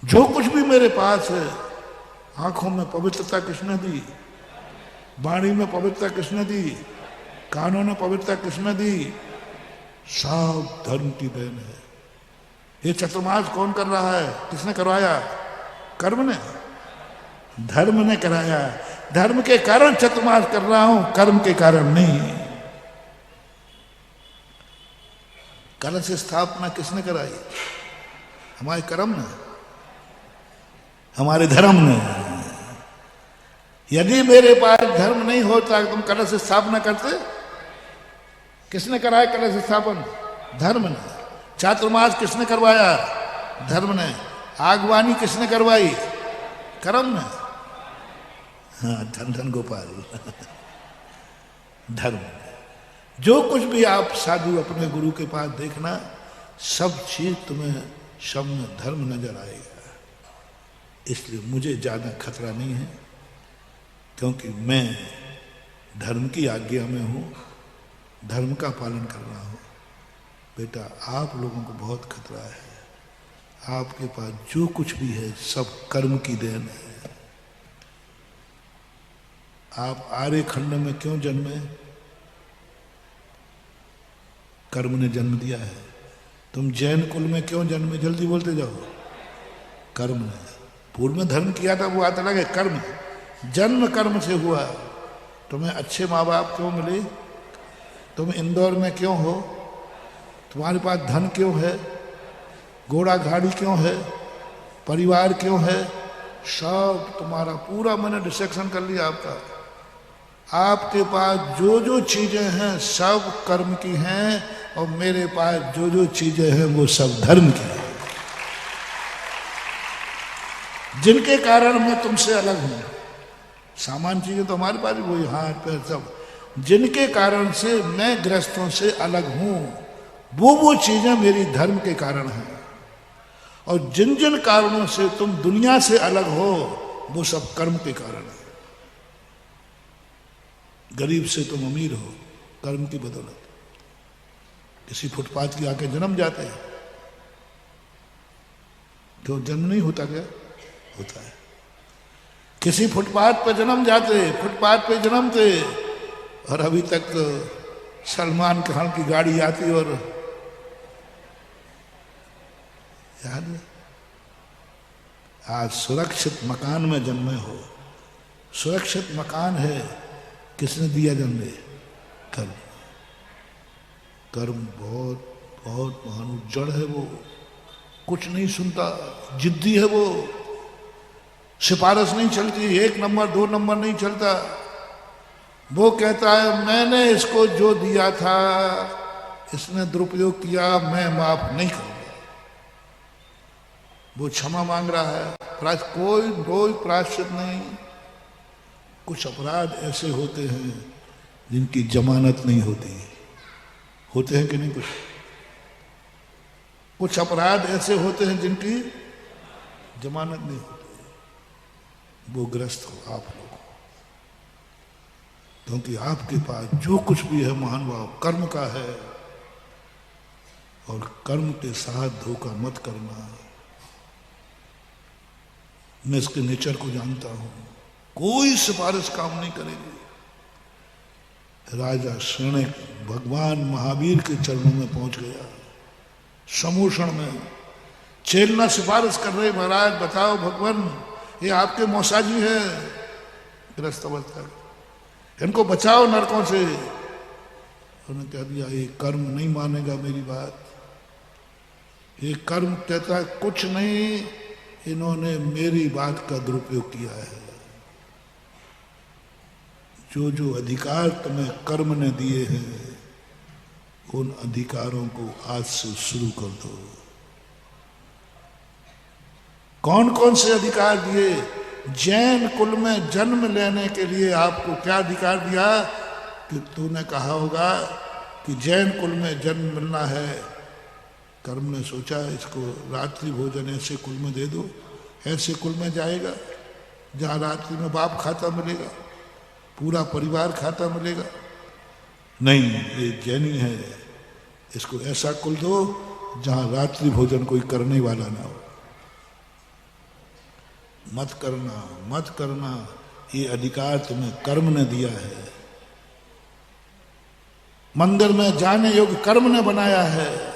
जो कुछ भी मेरे पास है, आंखों में पवित्रता किसने दी? वाणी में पवित्रता किसने दी? कानों में पवित्रता किसने दी? सब धर्म की देन है। ये चतुर्मास कौन कर रहा है? किसने करवाया? कर्म ने, धर्म ने कराया। धर्म के कारण चतुर्मास कर रहा हूं, कर्म के कारण नहीं। कलश स्थापना किसने कराई? हमारे कर्म ने, हमारे धर्म ने। यदि मेरे पास धर्म नहीं होता तुम कलश स्थापना करते? किसने कराया कलश स्थापन? धर्म ने। चातुर्मास किसने करवाया? धर्म ने। आगवानी किसने करवाई? कर्म ने। हाँ, धन धन गोपाल धर्म ने। जो कुछ भी आप साधु अपने गुरु के पास देखना, सब चीज तुम्हें सब में धर्म नजर आएगा। इसलिए मुझे ज्यादा खतरा नहीं है, क्योंकि मैं धर्म की आज्ञा में हूं, धर्म का पालन कर रहा हूं। बेटा, आप लोगों को बहुत खतरा है। आपके पास जो कुछ भी है सब कर्म की देन है। आप आर्य खंड में क्यों जन्मे? कर्म ने जन्म दिया है। तुम जैन कुल में क्यों जन्मे? जल्दी बोलते जाओ। कर्म ने। पूर्व में धर्म किया था, वो आता लगे कर्म। जन्म कर्म से हुआ। तुम्हें अच्छे माँ बाप क्यों मिले? तुम इंदौर में क्यों हो? तुम्हारे पास धन क्यों है? घोड़ा गाड़ी क्यों है? परिवार क्यों है? सब तुम्हारा पूरा मैंने डिसेक्शन कर लिया आपका। आपके पास जो जो चीजें हैं सब कर्म की हैं, और मेरे पास जो जो चीजें हैं वो सब धर्म की हैं, जिनके कारण मैं तुमसे अलग हूं। सामान्य चीजें तो हमारे पास वही, हाथ पैर सब, जिनके कारण से मैं गृहस्थों से अलग हूं, वो चीजें मेरी धर्म के कारण हैं। और जिन जिन कारणों से तुम दुनिया से अलग हो, वो सब कर्म के कारण है। गरीब से तुम अमीर हो कर्म की बदौलत। किसी फुटपाथ की आके जन्म जाते हैं, तो जन्म नहीं होता क्या? होता है। किसी फुटपाथ पर जन्म जाते, फुटपाथ पे जन्मते, और अभी तक सलमान खान की गाड़ी आती और याद है, आज सुरक्षित मकान में जन्मे हो। सुरक्षित मकान है, किसने दिया जन्मे? कर्म। कर्म बहुत बहुत महान जड़ है। वो कुछ नहीं सुनता, जिद्दी है वो। सिफारिश नहीं चलती, 1 नंबर 2 नंबर नहीं चलता। वो कहता है मैंने इसको जो दिया था, इसने दुरुपयोग किया, मैं माफ नहीं करूंगा। वो क्षमा मांग रहा है, कोई प्रायश्चित नहीं। कुछ अपराध ऐसे होते हैं जिनकी जमानत नहीं होती। होते हैं कि नहीं? कुछ अपराध ऐसे होते हैं जिनकी जमानत नहीं होती। वो ग्रस्त हो आप लोग, क्योंकि आपके पास जो कुछ भी है महान भाव कर्म का है, और कर्म के साथ धोखा मत करना। मैं इसके नेचर को जानता हूं, कोई सिफारिश काम नहीं करेगी। राजा शृणिक भगवान महावीर के चरणों में पहुंच गया, समूषण में। चेलना सिफारिश कर रहे, महाराज बताओ भगवान, ये आपके मौसाजी है ग्रस्त अवस्था, इनको बचाओ नरकों से। उन्होंने कह दिया ये कर्म नहीं मानेगा मेरी बात। ये कर्म कहता है कुछ नहीं, इन्होंने मेरी बात का दुरुपयोग किया है। जो जो अधिकार तुम्हें कर्म ने दिए हैं, उन अधिकारों को आज से शुरू कर दो। कौन कौन से अधिकार दिए? जैन कुल में जन्म लेने के लिए आपको क्या अधिकार दिया? कि तूने कहा होगा कि जैन कुल में जन्म मिलना है, कर्म ने सोचा इसको रात्रि भोजन ऐसे कुल में दे दो, ऐसे कुल में जाएगा जहाँ रात्रि में बाप खाता मिलेगा, पूरा परिवार खाता मिलेगा? नहीं, ये जैनी है। इसको ऐसा कुल दो जहाँ रात्रि भोजन कोई करने वाला ना हो। मत करना, मत करना, ये अधिकार तुम्हें कर्म ने दिया है। मंदिर में जाने योग्य कर्म ने बनाया है,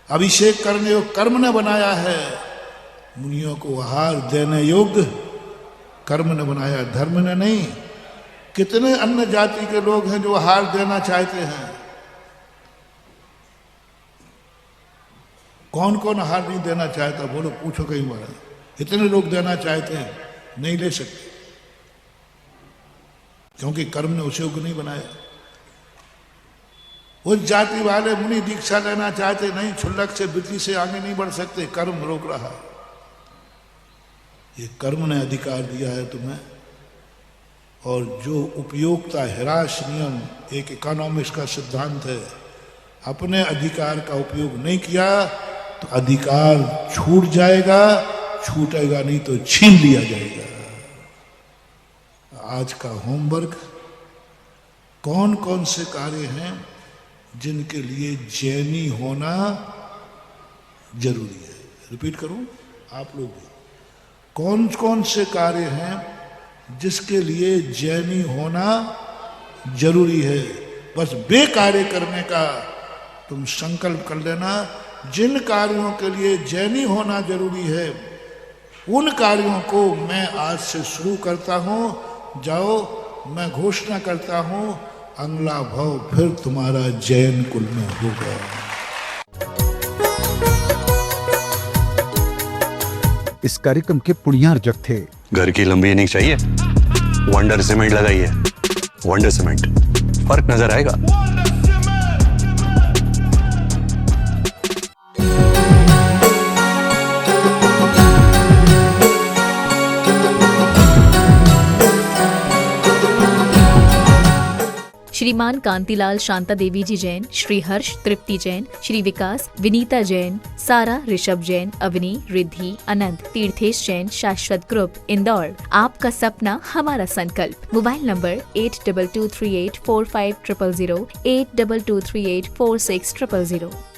अभिषेक करने योग्य कर्म ने बनाया है, मुनियों को आहार देने योग्य कर्म ने बनाया, धर्म ने नहीं। कितने अन्य जाति के लोग हैं जो आहार देना चाहते हैं? कौन कौन आहार नहीं देना चाहता? बोलो, पूछो कई बार। इतने लोग देना चाहते हैं, नहीं ले सकते, क्योंकि कर्म ने उसे योग्य नहीं बनाया। उस जाति वाले मुनि दीक्षा लेना चाहते, नहीं, क्षुल्लक से वृत्ति से आगे नहीं बढ़ सकते, कर्म रोक रहा। ये कर्म ने अधिकार दिया है तुम्हें। और जो उपयोगिता ह्रास नियम एक इकोनॉमिक्स का सिद्धांत है, अपने अधिकार का उपयोग नहीं किया तो अधिकार छूट जाएगा, छूटेगा नहीं तो छीन लिया जाएगा। आज का होमवर्क, कौन कौन से कार्य हैं जिनके लिए जैनी होना जरूरी है? रिपीट करूं, आप लोग भी। कौन कौन से कार्य हैं जिसके लिए जैनी होना जरूरी है? बस वे कार्य करने का तुम संकल्प कर लेना। जिन कार्यों के लिए जैनी होना जरूरी है, उन कार्यों को मैं आज से शुरू करता हूं। जाओ, मैं घोषणा करता हूं, अगला भव फिर तुम्हारा जैन कुल में होगा। इस कार्यक्रम के पुण्यार्जक थे। घर की लंबी इनिंग चाहिए? वंडर सीमेंट लगाइए। वंडर सीमेंट, फर्क नजर आएगा। श्रीमान कांतिलाल शांता देवी जी जैन, श्री हर्ष तृप्ति जैन, श्री विकास विनीता जैन, सारा ऋषभ जैन, अवनी रिद्धि अनंत तीर्थेश जैन, शाश्वत ग्रुप इंदौर। आपका सपना हमारा संकल्प। Mobile number 8223845000, 8223846000।